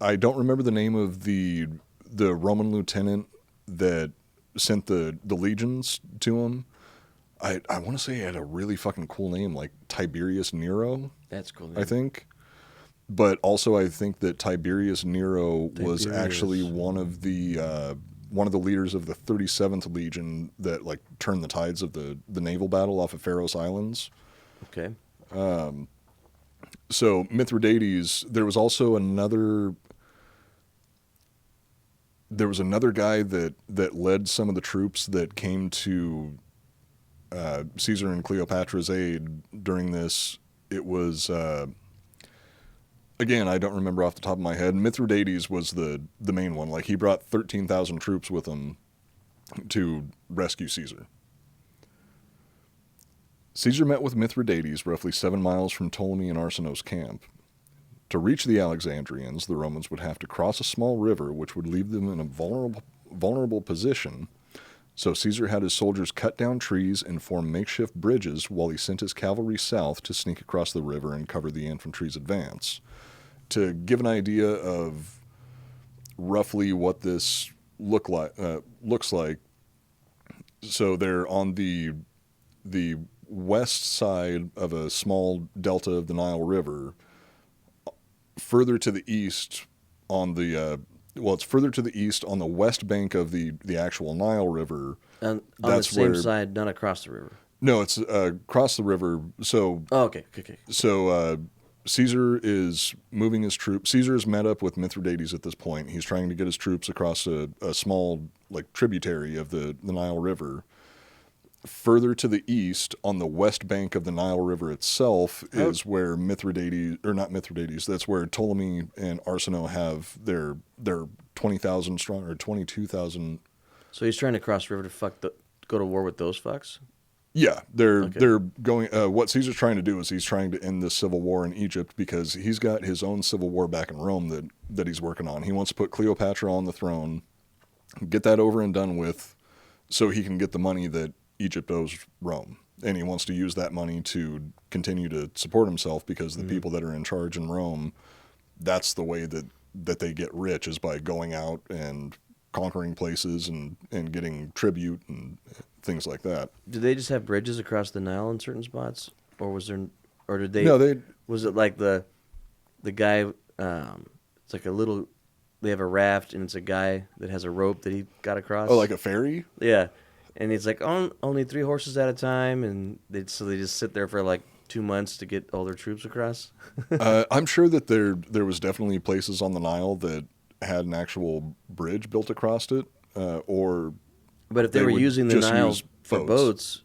I don't remember the name of the Roman lieutenant that sent the legions to him. I want to say he had a really fucking cool name, like Tiberius Nero. That's cool. I think. But also, I think that Tiberius Nero was actually one of the leaders of the 37th Legion that like turned the tides of the naval battle off of Pharos Islands. Okay. So Mithridates, there was another guy that led some of the troops that came to Caesar and Cleopatra's aid during this. It was again, I don't remember off the top of my head. Mithridates was the main one. Like he brought 13,000 troops with him to rescue Caesar. Caesar met with Mithridates roughly 7 miles from Ptolemy and Arsinoe's camp. To reach the Alexandrians, the Romans would have to cross a small river, which would leave them in a vulnerable position. So Caesar had his soldiers cut down trees and form makeshift bridges while he sent his cavalry south to sneak across the river and cover the infantry's advance. To give an idea of roughly what this looks like, so they're on the west side of a small delta of the Nile River. Further to the east it's further to the east on the west bank of the actual Nile River. On the same side, not across the river. No, it's across the river. So. Oh, okay. So Caesar is moving his troops. Caesar has met up with Mithridates at this point. He's trying to get his troops across a small like tributary of the Nile River. Further to the east, on the west bank of the Nile River itself, is where that's where Ptolemy and Arsinoe have their 20,000 strong or 22,000. So he's trying to cross the river to go to war with those fucks? Yeah, they're going. What Caesar's trying to do is he's trying to end this civil war in Egypt because he's got his own civil war back in Rome that he's working on. He wants to put Cleopatra on the throne, get that over and done with, so he can get the money that Egypt owes Rome, and he wants to use that money to continue to support himself because the people that are in charge in Rome, that's the way that they get rich, is by going out and conquering places and getting tribute and things like that. Did they just have bridges across the Nile in certain spots, or was there, or did they? No, they. Was it like the guy? It's like a little. They have a raft, and it's a guy that has a rope that he got across. Oh, like a ferry? Yeah, and he's like, only 3 horses at a time, and they just sit there for like 2 months to get all their troops across. I'm sure that there was definitely places on the Nile that had an actual bridge built across it, or. But if they were using the Nile for boats,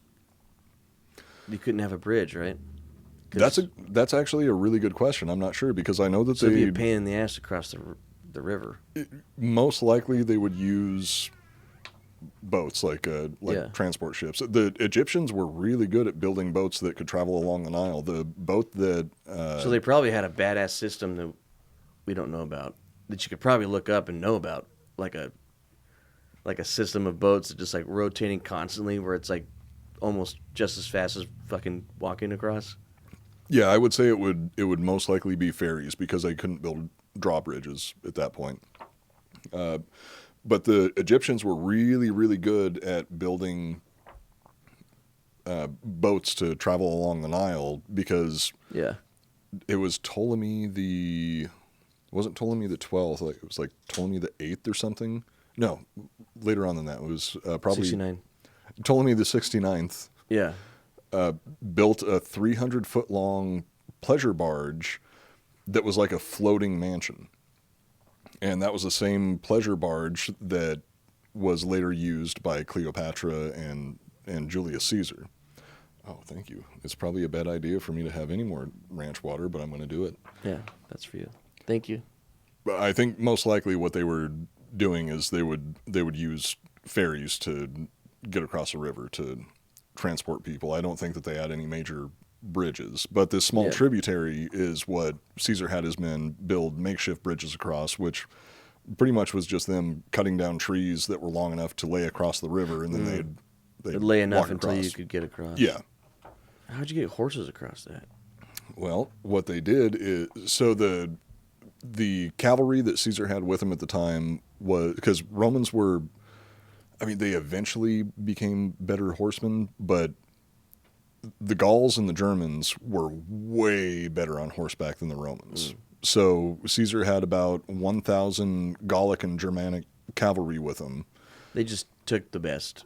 you couldn't have a bridge, right? That's actually a really good question. I'm not sure because I know that it'd be a pain in the ass to cross the river. Most likely they would use boats like transport ships. The Egyptians were really good at building boats that could travel along the Nile. The boat that so they probably had a badass system that we don't know about that you could probably look up and know about, like a system of boats that just like rotating constantly, where it's like almost just as fast as fucking walking across. Yeah, I would say it would most likely be ferries because they couldn't build drawbridges at that point. But the Egyptians were really, really good at building boats to travel along the Nile because it was it wasn't Ptolemy the 12th, like it was like Ptolemy the 8th or something. No, later on than that. It was probably 69. Ptolemy the 69th. Yeah. Built a 300-foot long pleasure barge that was like a floating mansion. And that was the same pleasure barge that was later used by Cleopatra and Julius Caesar. Oh, thank you. It's probably a bad idea for me to have any more ranch water, but I'm going to do it. Yeah, that's for you. Thank you. But I think most likely what they were doing is they would use ferries to get across a river to transport people. I don't think that they had any major bridges, but this small tributary is what Caesar had his men build makeshift bridges across, which pretty much was just them cutting down trees that were long enough to lay across the river, and then they'd lay enough until you could get across. Yeah. How'd you get horses across that? Well, what they did is, so the cavalry that Caesar had with him at the time was, because Romans were, I mean, they eventually became better horsemen, but the Gauls and the Germans were way better on horseback than the Romans. So Caesar had about 1,000 Gallic and Germanic cavalry with him. They just took the best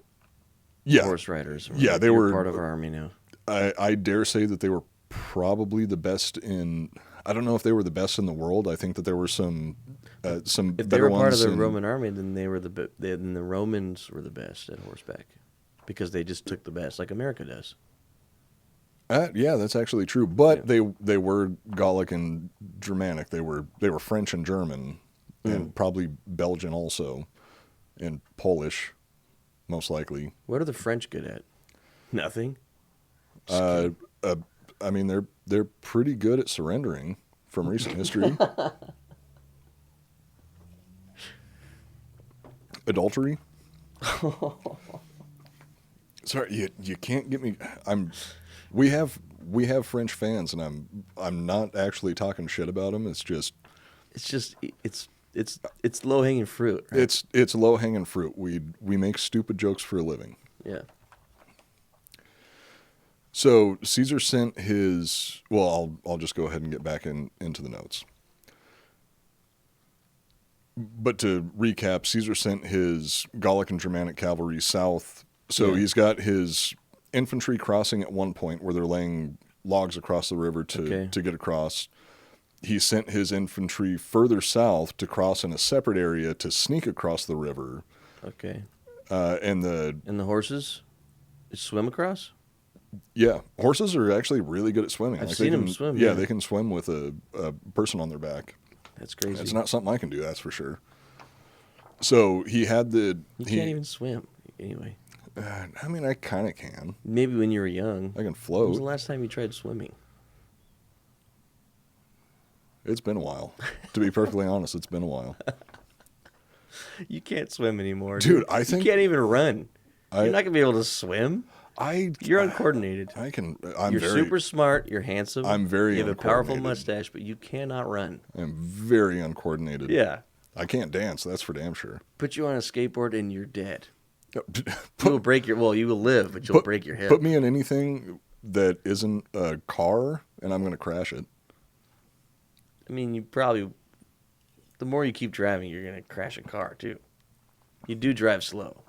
horse riders. Yeah, they were part of our army now. I dare say that they were probably the best in. I don't know if they were the best in the world. I think that there were some better ones. If they were part of the Roman army, then then the Romans were the best at horseback because they just took the best, like America does. Yeah, that's actually true. But they were Gallic and Germanic. They were French and German, and probably Belgian also, and Polish, most likely. What are the French good at? Nothing. I mean, they're pretty good at surrendering from recent history. Adultery. Sorry, you can't get me. We have French fans, and I'm not actually talking shit about them. It's low hanging fruit. Right? It's low hanging fruit. We make stupid jokes for a living. Yeah. So Caesar sent his. Well, I'll just go ahead and get back into the notes. But to recap, Caesar sent his Gallic and Germanic cavalry south. So he's got his infantry crossing at one point where they're laying logs across the river to get across. He sent his infantry further south to cross in a separate area to sneak across the river. Okay. And the horses swim across? Yeah, horses are actually really good at swimming. I've seen them swim. Yeah, they can swim with a person on their back. That's crazy. It's not something I can do, that's for sure. So he had You can't even swim, anyway. I mean, I kind of can. Maybe when you were young. I can float. When was the last time you tried swimming? It's been a while. To be perfectly honest, it's been a while. You can't swim anymore. Dude, I think... You can't even run. You're not going to be able to swim. You're uncoordinated. You're super smart. You're handsome. I'm very You have a powerful mustache, but you cannot run. I'm very uncoordinated. Yeah. I can't dance, that's for damn sure. Put you on a skateboard and you're dead. You will break your... Well, you will live, but you'll break your hip. Put me in anything that isn't a car, and I'm going to crash it. I mean, you probably... The more you keep driving, you're going to crash a car, too. You do drive slow.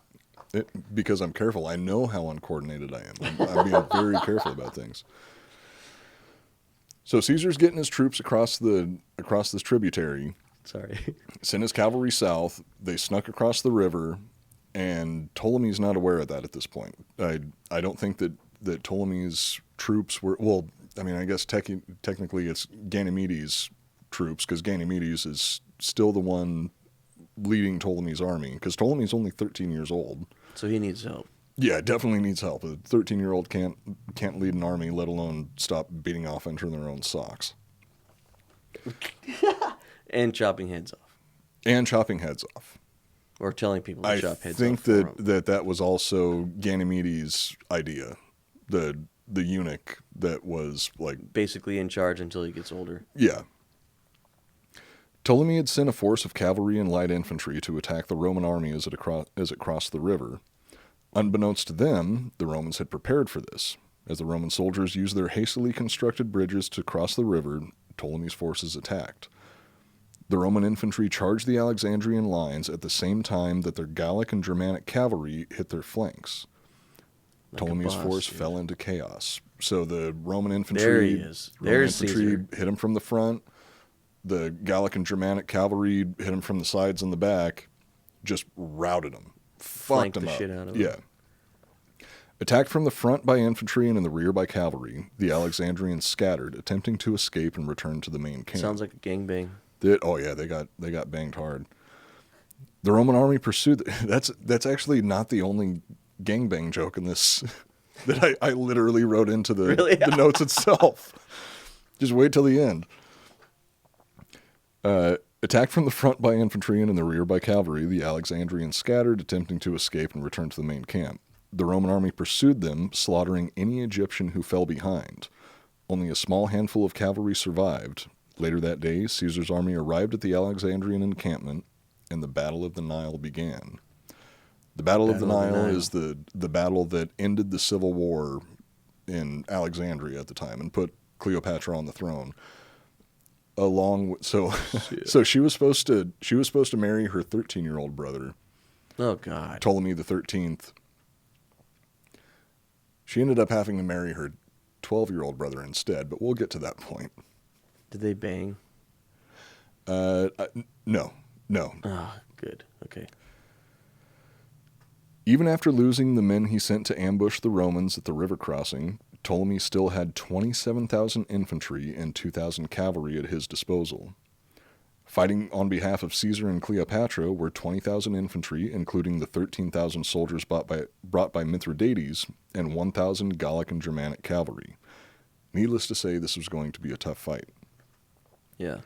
Because I'm careful. I know how uncoordinated I am. I'm being very careful about things. So Caesar's getting his troops across this tributary. Sorry. Sent his cavalry south. They snuck across the river, and Ptolemy's not aware of that at this point. I don't think that Ptolemy's troops were... Well, I mean, I guess technically it's Ganymedes' troops, because Ganymedes is still the one leading Ptolemy's army, because Ptolemy's only 13 years old. So he needs help. Yeah, definitely needs help. A 13-year-old can't lead an army, let alone stop beating off into their own socks. And chopping heads off. And chopping heads off. Or telling people to chop heads off. I think that was also Ganymedes' idea. The eunuch that was like... Basically in charge until he gets older. Yeah. Ptolemy had sent a force of cavalry and light infantry to attack the Roman army as it crossed the river. Unbeknownst to them, the Romans had prepared for this. As the Roman soldiers used their hastily constructed bridges to cross the river, Ptolemy's forces attacked. The Roman infantry charged the Alexandrian lines at the same time that their Gallic and Germanic cavalry hit their flanks. Like Ptolemy's force fell into chaos. So the Roman infantry, hit him from the front. The Gallic and Germanic cavalry hit him from the sides and the back, just routed him, fucked him up. Shit out of him. Yeah. Attacked from the front by infantry and in the rear by cavalry, the Alexandrians scattered, attempting to escape and return to the main camp. Sounds like a gangbang. They got banged hard. The Roman army pursued. That's actually not the only gangbang joke in this that I literally wrote into the notes itself. Just wait till the end. Attacked from the front by infantry and in the rear by cavalry, the Alexandrians scattered, attempting to escape and return to the main camp. The Roman army pursued them, slaughtering any Egyptian who fell behind. Only a small handful of cavalry survived. Later that day, Caesar's army arrived at the Alexandrian encampment, and the Battle of the Nile began. The Battle of the Nile is the battle that ended the civil war in Alexandria at the time and put Cleopatra on the throne. So she was supposed to marry her 13-year-old brother. Oh God. Ptolemy the 13th. She ended up having to marry her 12-year-old brother instead, but we'll get to that point. Did they bang? No. Ah, good. Okay. Even after losing the men he sent to ambush the Romans at the river crossing, Ptolemy still had 27,000 infantry and 2,000 cavalry at his disposal. Fighting on behalf of Caesar and Cleopatra were 20,000 infantry, including the 13,000 soldiers brought by Mithridates, and 1,000 Gallic and Germanic cavalry. Needless to say, this was going to be a tough fight. Yeah.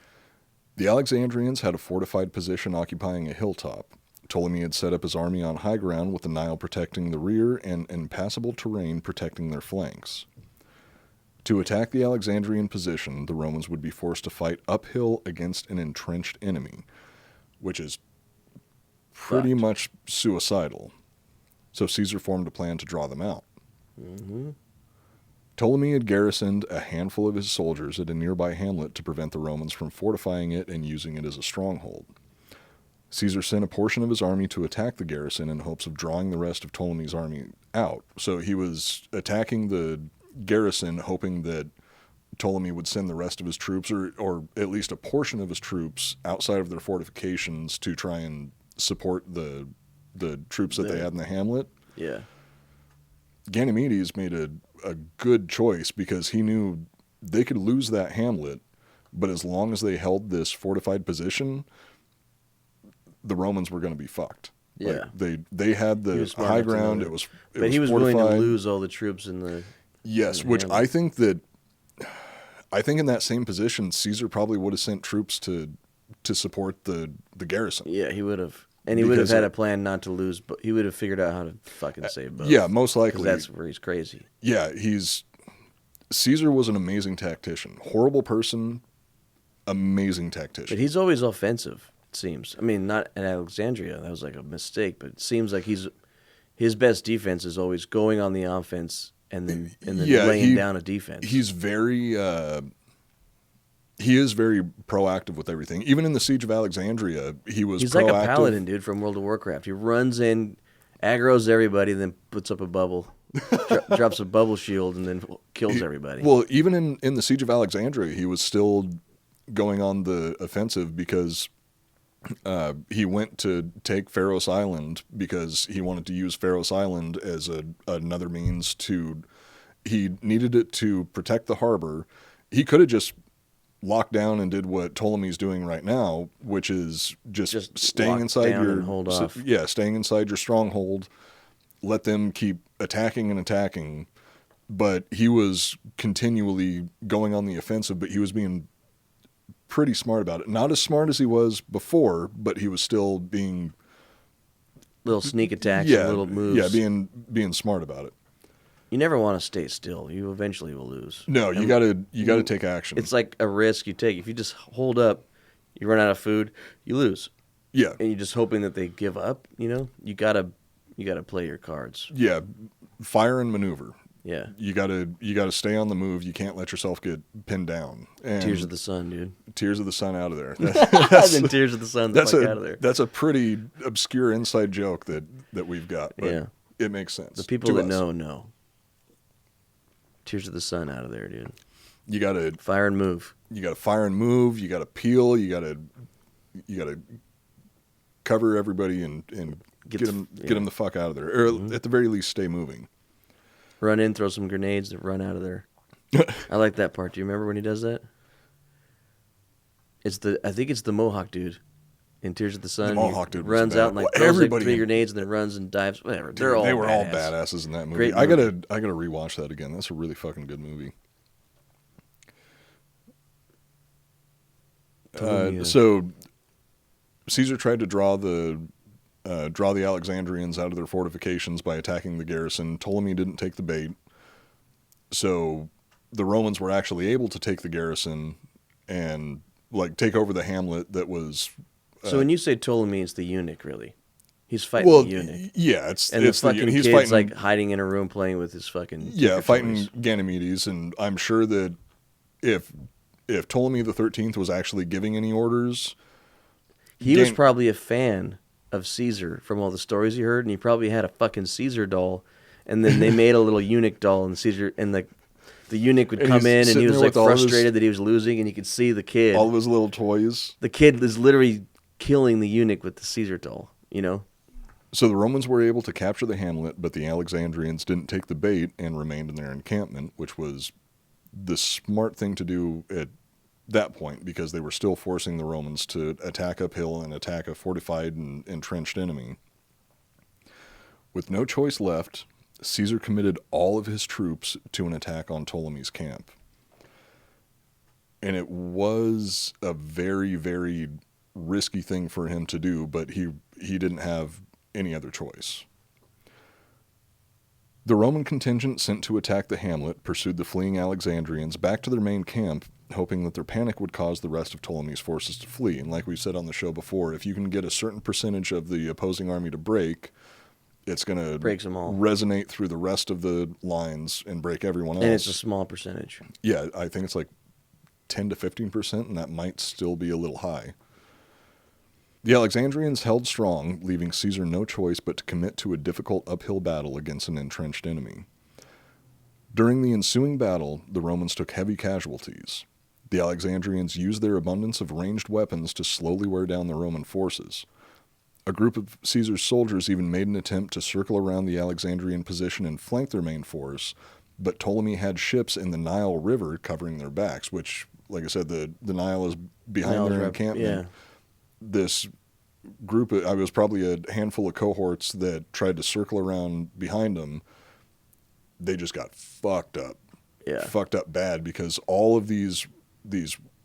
The Alexandrians had a fortified position occupying a hilltop. Ptolemy had set up his army on high ground with the Nile protecting the rear and impassable terrain protecting their flanks. To attack the Alexandrian position, the Romans would be forced to fight uphill against an entrenched enemy, which is pretty much suicidal. So Caesar formed a plan to draw them out. Mm-hmm. Ptolemy had garrisoned a handful of his soldiers at a nearby hamlet to prevent the Romans from fortifying it and using it as a stronghold. Caesar sent a portion of his army to attack the garrison in hopes of drawing the rest of Ptolemy's army out. So he was attacking the garrison, hoping that Ptolemy would send the rest of his troops, or at least a portion of his troops, outside of their fortifications to try and support the troops that they had in the hamlet. Yeah. Ganymedes made a good choice because he knew they could lose that hamlet, but as long as they held this fortified position, the Romans were going to be fucked. Yeah. Like they had the high ground. It was fortified. Willing to lose all the troops in the... Yes, which I think in that same position, Caesar probably would have sent troops to support the garrison. Yeah, he would have. And he would have had a plan not to lose, but he would have figured out how to fucking save both. Yeah, most likely. That's where he's crazy. Yeah, Caesar was an amazing tactician. Horrible person, amazing tactician. But he's always offensive, it seems. I mean, not at Alexandria. That was like a mistake, but it seems like his best defense is always going on the offense and then laying down a defense. He's very he is very proactive with everything. Even in the Siege of Alexandria, he's proactive. Like a paladin, dude, from World of Warcraft. He runs in, aggroes everybody, then puts up a bubble, drops a bubble shield, and then kills everybody. Well, even in the Siege of Alexandria, he was still going on the offensive because he went to take Pharos Island because he wanted to use Pharos Island as another means to... He needed it to protect the harbor. He could have just locked down and did what Ptolemy's doing right now, which is just staying inside your... hold off. Yeah, staying inside your stronghold. Let them keep attacking and attacking. But he was continually going on the offensive, but he was being pretty smart about it. Not as smart as he was before, but he was still being... Little sneak attacks and little moves. Yeah, being smart about it. You never want to stay still. You eventually will lose. No, you gotta take action. It's like a risk you take. If you just hold up, you run out of food, you lose. Yeah. And you're just hoping that they give up, you know? You gotta play your cards. Yeah. Fire and maneuver. Yeah. You gotta stay on the move. You can't let yourself get pinned down. And Tears of the Sun, dude. Tears of the Sun out of there. Then Tears of the Sun out of there. That's a pretty obscure inside joke that we've got. But it makes sense. The people that know. Tears of the Sun out of there, dude. You gotta fire and move. You gotta fire and move. You gotta peel. You gotta cover everybody and get them the fuck out of there, or at the very least, stay moving. Run in, throw some grenades, and run out of there. I like that part. Do you remember when he does that? I think it's the Mohawk dude in Tears of the Sun. The Mohawk dude runs out and throws everybody 3 grenades and then runs and dives. Whatever. Dude, they were all badasses in that movie. I gotta rewatch that again. That's a really fucking good movie. So Caesar tried to draw the Alexandrians out of their fortifications by attacking the garrison. Ptolemy didn't take the bait, so the Romans were actually able to take the garrison and take over the hamlet that was. So when you say Ptolemy, it's the eunuch, really. He's fighting the eunuch. Yeah, it's the fucking he's kid's fighting, hiding in a room playing with his fucking fighting Ganymedes, and I'm sure that if Ptolemy the 13th was actually giving any orders, he was probably a fan of Caesar from all the stories he heard, and he probably had a fucking Caesar doll, and then they made a little eunuch doll, and Caesar and the eunuch would come in, and he was frustrated that he was losing, and you could see the kid. All of his little toys. The kid is literally killing the eunuch with the Caesar doll, you know? So the Romans were able to capture the hamlet, but the Alexandrians didn't take the bait and remained in their encampment, which was the smart thing to do at that point, because they were still forcing the Romans to attack uphill and attack a fortified and entrenched enemy. With no choice left, Caesar committed all of his troops to an attack on Ptolemy's camp. And it was a very, very risky thing for him to do, but he didn't have any other choice. The Roman contingent sent to attack the hamlet pursued the fleeing Alexandrians back to their main camp, hoping that their panic would cause the rest of Ptolemy's forces to flee. And like we said on the show before, if you can get a certain percentage of the opposing army to break, it's going to resonate through the rest of the lines and break everyone else. And it's a small percentage. Yeah, I think it's 10 to 15%, and that might still be a little high. The Alexandrians held strong, leaving Caesar no choice but to commit to a difficult uphill battle against an entrenched enemy. During the ensuing battle, the Romans took heavy casualties. The Alexandrians used their abundance of ranged weapons to slowly wear down the Roman forces. A group of Caesar's soldiers even made an attempt to circle around the Alexandrian position and flank their main force, but Ptolemy had ships in the Nile River covering their backs, which, like I said, the Nile is behind their encampment. Yeah. This group, I was probably a handful of cohorts that tried to circle around behind them. They just got fucked up. Yeah. Fucked up bad, because all of these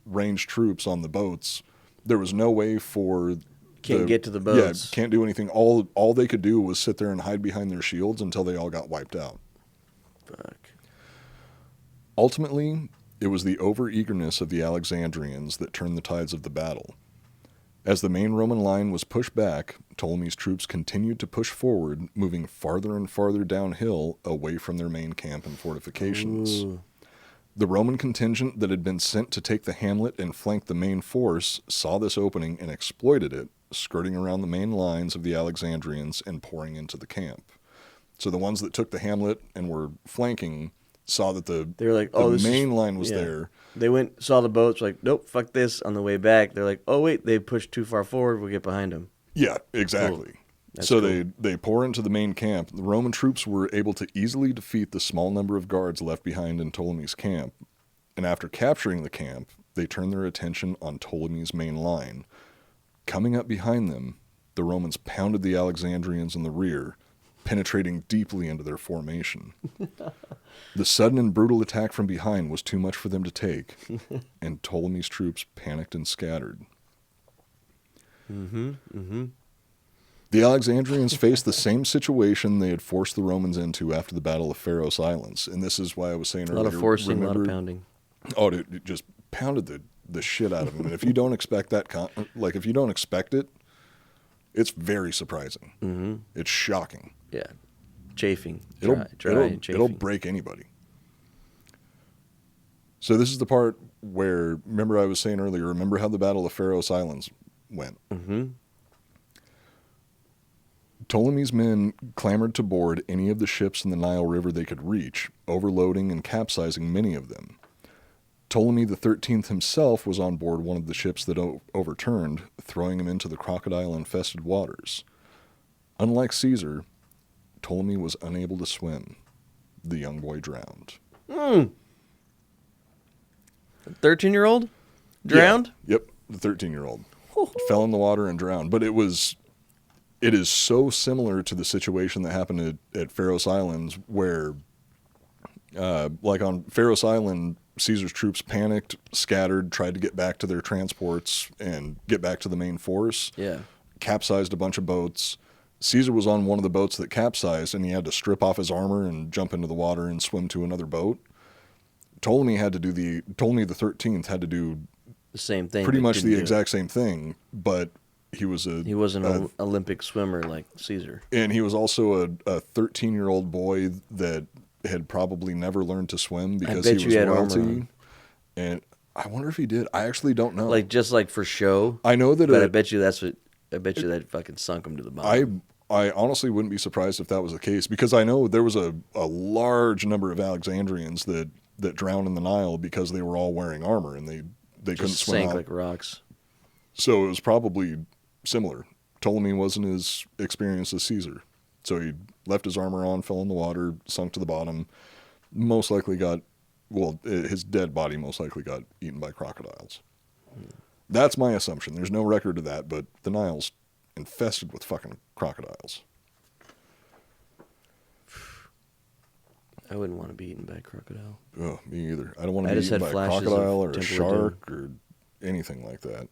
ranged troops on the boats, there was no way for... Can't get to the boats. Yeah, can't do anything. All they could do was sit there and hide behind their shields until they all got wiped out. Fuck. Ultimately, it was the overeagerness of the Alexandrians that turned the tides of the battle. As the main Roman line was pushed back, Ptolemy's troops continued to push forward, moving farther and farther downhill away from their main camp and fortifications. Ooh. The Roman contingent that had been sent to take the hamlet and flank the main force saw this opening and exploited it, skirting around the main lines of the Alexandrians and pouring into the camp. So the ones that took the hamlet and were flanking saw that they were like, "Oh, the main line was there." They went, saw the boats, like, "Nope, fuck this." On the way back, they're like, "Oh wait, they pushed too far forward. We'll get behind them." Yeah, exactly. Cool. So cool. they pour into the main camp. The Roman troops were able to easily defeat the small number of guards left behind in Ptolemy's camp. And after capturing the camp, they turned their attention on Ptolemy's main line. Coming up behind them, the Romans pounded the Alexandrians in the rear, penetrating deeply into their formation. The sudden and brutal attack from behind was too much for them to take, and Ptolemy's troops panicked and scattered. The Alexandrians faced the same situation they had forced the Romans into after the Battle of Pharos Islands, and this is why I was saying earlier. A lot of forcing, a lot of pounding. Oh, dude, it just pounded the shit out of them. And if you don't expect that, if you don't expect it, it's very surprising. Mm-hmm. It's shocking. Yeah, chafing. It'll chafing. It'll break anybody. So this is the part where, remember I was saying earlier, remember how the Battle of Pharos Islands went? Mm-hmm. Ptolemy's men clamored to board any of the ships in the Nile River they could reach, overloading and capsizing many of them. Ptolemy the 13th himself was on board one of the ships that overturned, throwing him into the crocodile-infested waters. Unlike Caesar, Ptolemy was unable to swim. The young boy drowned. 13-year-old? Drowned? Yeah. Yep, the 13-year-old. Fell in the water and drowned. But it is so similar to the situation that happened at Pharos Islands where, like on Pharos Island, Caesar's troops panicked, scattered, tried to get back to their transports and get back to the main force. Yeah. Capsized a bunch of boats. Caesar was on one of the boats that capsized, and he had to strip off his armor and jump into the water and swim to another boat. Ptolemy the 13th had to do the same thing. Pretty much the exact same thing, but he wasn't an Olympic swimmer like Caesar. And he was also a 13-year-old boy that had probably never learned to swim because he was royalty. And I wonder if he did. I actually don't know. Just for show. I know that. But I bet you that fucking sunk him to the bottom. I honestly wouldn't be surprised if that was the case, because I know there was a large number of Alexandrians that drowned in the Nile because they were all wearing armor and they couldn't swim sank like rocks. So it was probably similar. Ptolemy wasn't as experienced as Caesar. So he left his armor on, fell in the water, sunk to the bottom, most likely his dead body most likely got eaten by crocodiles. That's my assumption. There's no record of that, but the Nile's infested with fucking crocodiles. I wouldn't want to be eaten by a crocodile. Oh, me either. I don't want to be eaten by a crocodile or a shark or anything like that.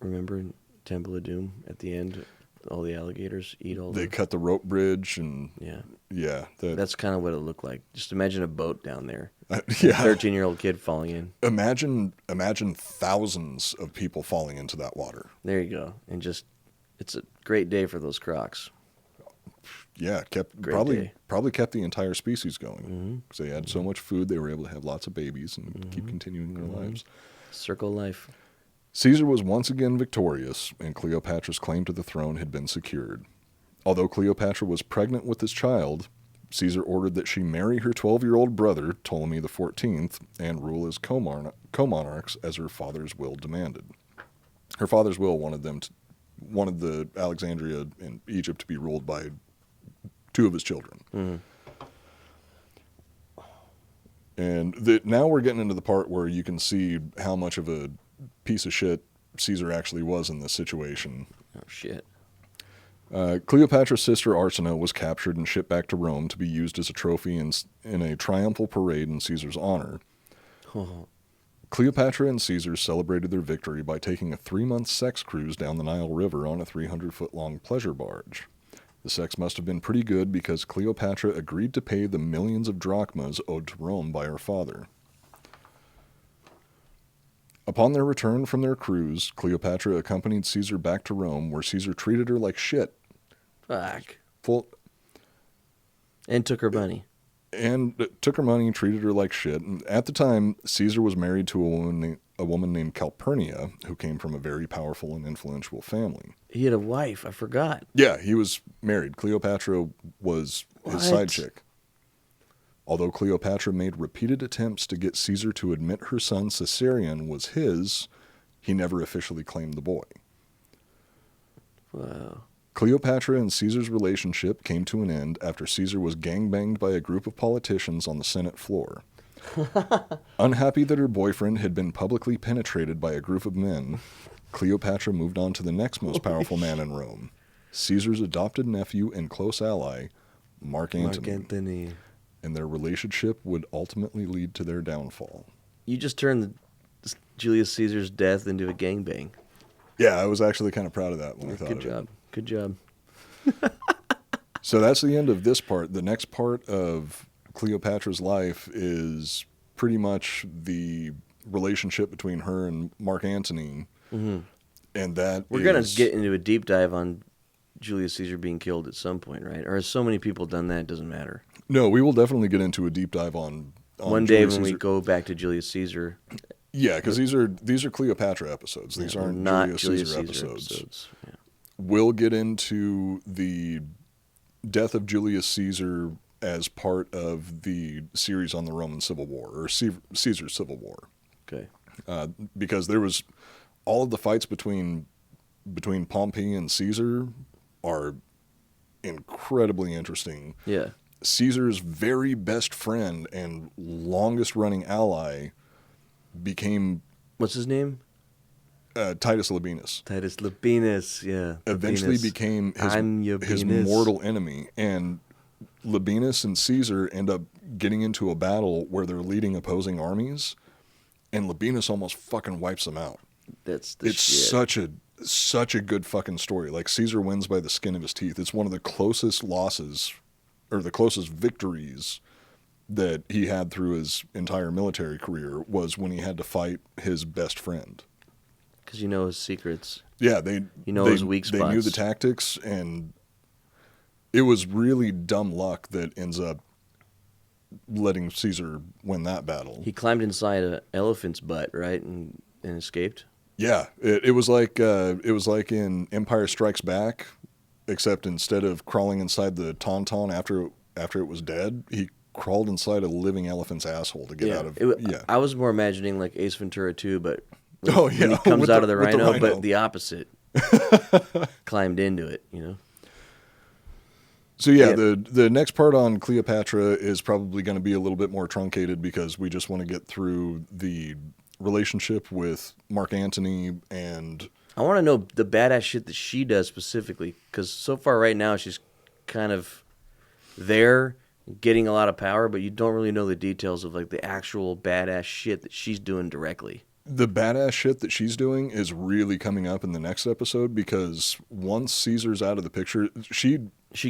Remember in Temple of Doom at the end, all the alligators eat all They cut the rope bridge and... Yeah. That's kind of what it looked like. Just imagine a boat down there. Yeah. 13-year-old kid falling in. Imagine thousands of people falling into that water. There you go. And it's a great day for those crocs. Yeah, probably kept the entire species going because they had so much food. They were able to have lots of babies and keep continuing their lives. Circle of life. Caesar was once again victorious, and Cleopatra's claim to the throne had been secured. Although Cleopatra was pregnant with his child, Caesar ordered that she marry her 12-year-old brother, Ptolemy the 14th, and rule as co-monarchs as her father's will demanded. Her father's will wanted the Alexandria and Egypt to be ruled by two of his children. Mm-hmm. And now we're getting into the part where you can see how much of a piece of shit Caesar actually was in this situation. Oh, shit. Cleopatra's sister Arsinoe was captured and shipped back to Rome to be used as a trophy in a triumphal parade in Caesar's honor. Oh. Cleopatra and Caesar celebrated their victory by taking a 3-month sex cruise down the Nile River on a 300-foot-long pleasure barge. The sex must have been pretty good because Cleopatra agreed to pay the millions of drachmas owed to Rome by her father. Upon their return from their cruise, Cleopatra accompanied Caesar back to Rome, where Caesar treated her like shit. Fuck. And took her money. Treated her like shit. And at the time, Caesar was married to a woman named Calpurnia, who came from a very powerful and influential family. He had a wife. I forgot. Yeah, he was married. Cleopatra was his side chick. Although Cleopatra made repeated attempts to get Caesar to admit her son Caesarion was his, he never officially claimed the boy. Wow. Cleopatra and Caesar's relationship came to an end after Caesar was gangbanged by a group of politicians on the Senate floor. Unhappy that her boyfriend had been publicly penetrated by a group of men, Cleopatra moved on to the next most powerful man in Rome, Caesar's adopted nephew and close ally, Mark Antony. And their relationship would ultimately lead to their downfall. You just turned Julius Caesar's death into a gangbang. Yeah, I was actually kind of proud of that when I thought of it. Good job. So that's the end of this part. The next part of Cleopatra's life is pretty much the relationship between her and Mark Antony. Mm-hmm. And we're going to get into a deep dive on Julius Caesar being killed at some point, right? Or has so many people done that, it doesn't matter. No, we will definitely get into a deep dive on one day Julius when Caesar. We go back to Julius Caesar. Yeah, because these are Cleopatra episodes. These aren't not Julius Caesar episodes. Yeah. We'll get into the death of Julius Caesar as part of the series on the Roman Civil War, or Caesar's Civil War. Okay. Because there was all of the fights between Pompey and Caesar are incredibly interesting. Yeah. Caesar's very best friend and longest running ally became... What's his name? Titus Labienus. Titus Labienus, yeah. Eventually became his mortal enemy. And Labienus and Caesar end up getting into a battle where they're leading opposing armies, and Labienus almost fucking wipes them out. It's shit. Such a good fucking story. Like, Caesar wins by the skin of his teeth. It's one of the closest losses, or the closest victories that he had through his entire military career, was when he had to fight his best friend. Because you know his secrets. Yeah, his weak spots. They knew the tactics, and it was really dumb luck that ends up letting Caesar win that battle. He climbed inside an elephant's butt, right, and escaped. Yeah, it was like in Empire Strikes Back, except instead of crawling inside the tauntaun after it was dead, he crawled inside a living elephant's asshole to get out of it. Yeah. I was more imagining like Ace Ventura 2, but when he comes out of the rhino, but the opposite. Climbed into it, you know. So yeah, the next part on Cleopatra is probably going to be a little bit more truncated because we just want to get through the relationship with Mark Antony, and I want to know the badass shit that she does specifically, because so far right now she's kind of there getting a lot of power, but you don't really know the details of like the actual badass shit that she's doing directly. The badass shit that she's doing is really coming up in the next episode, because once Caesar's out of the picture, she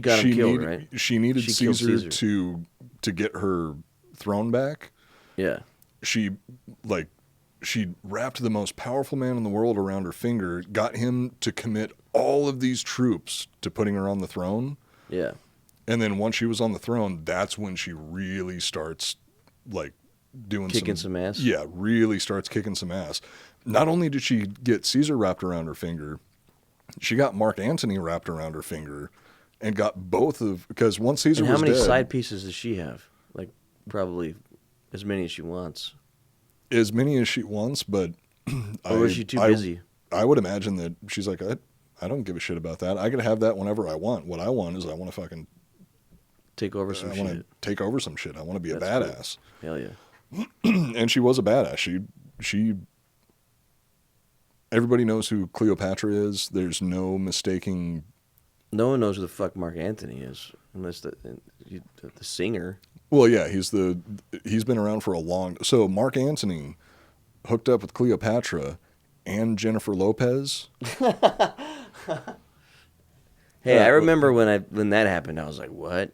got him killed, right? She needed Caesar to get her throne back. Yeah. She wrapped the most powerful man in the world around her finger, got him to commit all of these troops to putting her on the throne. Yeah. And then once she was on the throne, that's when she really starts like kicking some ass. Yeah, really starts kicking some ass. Not only did she get Caesar wrapped around her finger, she got Mark Antony wrapped around her finger, and got both of, because once Caesar was dead. How many side pieces does she have? Like probably as many as she wants. As many as she wants, but or is she too busy? I would imagine that she's like, I don't give a shit about that. I can have that whenever I want. What I want is I want to fucking take over some shit. I want to take over some shit. I want to be a badass. Cool. Hell yeah. And she was a badass. She everybody knows who Cleopatra is. There's no mistaking. No one knows who the fuck Mark Antony is, unless the singer. Well, yeah, he's been around for a long. So Mark Antony hooked up with Cleopatra and Jennifer Lopez. Hey, I remember when that happened. I was like, "What?"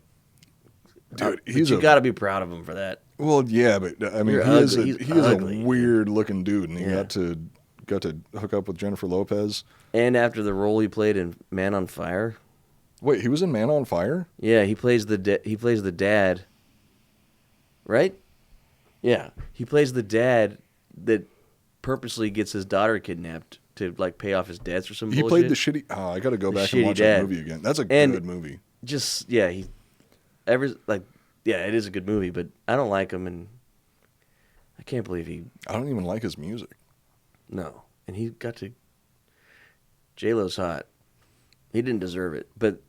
Dude, you got to be proud of him for that. Well, yeah, but I mean, He's he is ugly, a weird looking dude, and he Yeah. got to hook up with Jennifer Lopez. And after the role he played in Man on Fire. Wait, he was in Man on Fire? Yeah, he plays the dad. Right? Yeah, he plays the dad that purposely gets his daughter kidnapped to like pay off his debts or some bullshit. He played the shitty. Oh, I got to go back and watch that movie again. That's a good movie. Just yeah, it is a good movie, but I don't like him, and I can't believe he. I don't even like his music. No, and he got to. J-Lo's hot. He didn't deserve it, but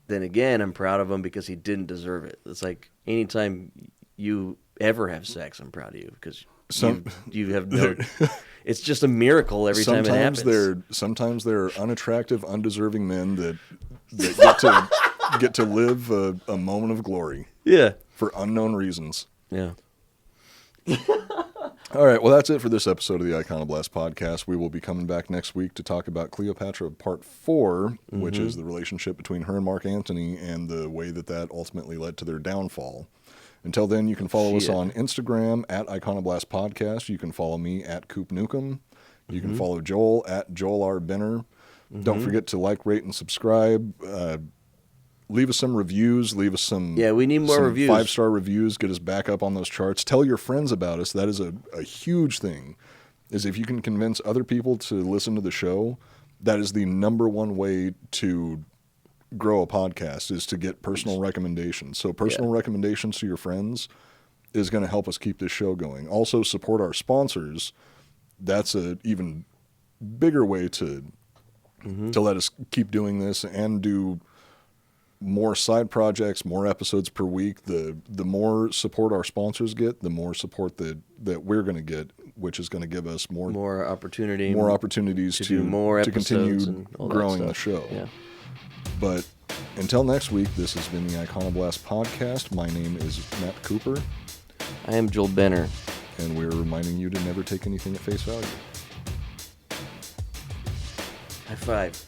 then again, I'm proud of him because he didn't deserve it. It's like anytime you ever have sex, I'm proud of you because you have no. It's just a miracle every time it happens. Sometimes there are unattractive, undeserving men that get to live a moment of glory. Yeah, for unknown reasons. Yeah. All right, well, that's it for this episode of the Iconoblast podcast. We will be coming back next week to talk about Cleopatra Part 4, which is the relationship between her and Mark Antony and the way that ultimately led to their downfall. Until then, you can follow us on Instagram at Iconoblast Podcast. You can follow me at Coop Nukem. You can follow Joel at Joel R. Benner. Don't forget to like, rate, and subscribe. Leave us some reviews. Leave us some. Yeah, we need more reviews. 5-star reviews. Get us back up on those charts. Tell your friends about us. That is a huge thing. Is if you can convince other people to listen to the show, that is the number one way to grow a podcast, is to get personal recommendations. So personal recommendations to your friends is going to help us keep this show going. Also, support our sponsors. That's an even bigger way to let us keep doing this and do more side projects, more episodes per week. The more support our sponsors get, the more support that we're going to get, which is going to give us more opportunities to do more to continue and all growing the show. Yeah. But until next week, this has been the Iconoblast podcast. My name is Matt Cooper. I am Joel Benner. And we're reminding you to never take anything at face value. High five.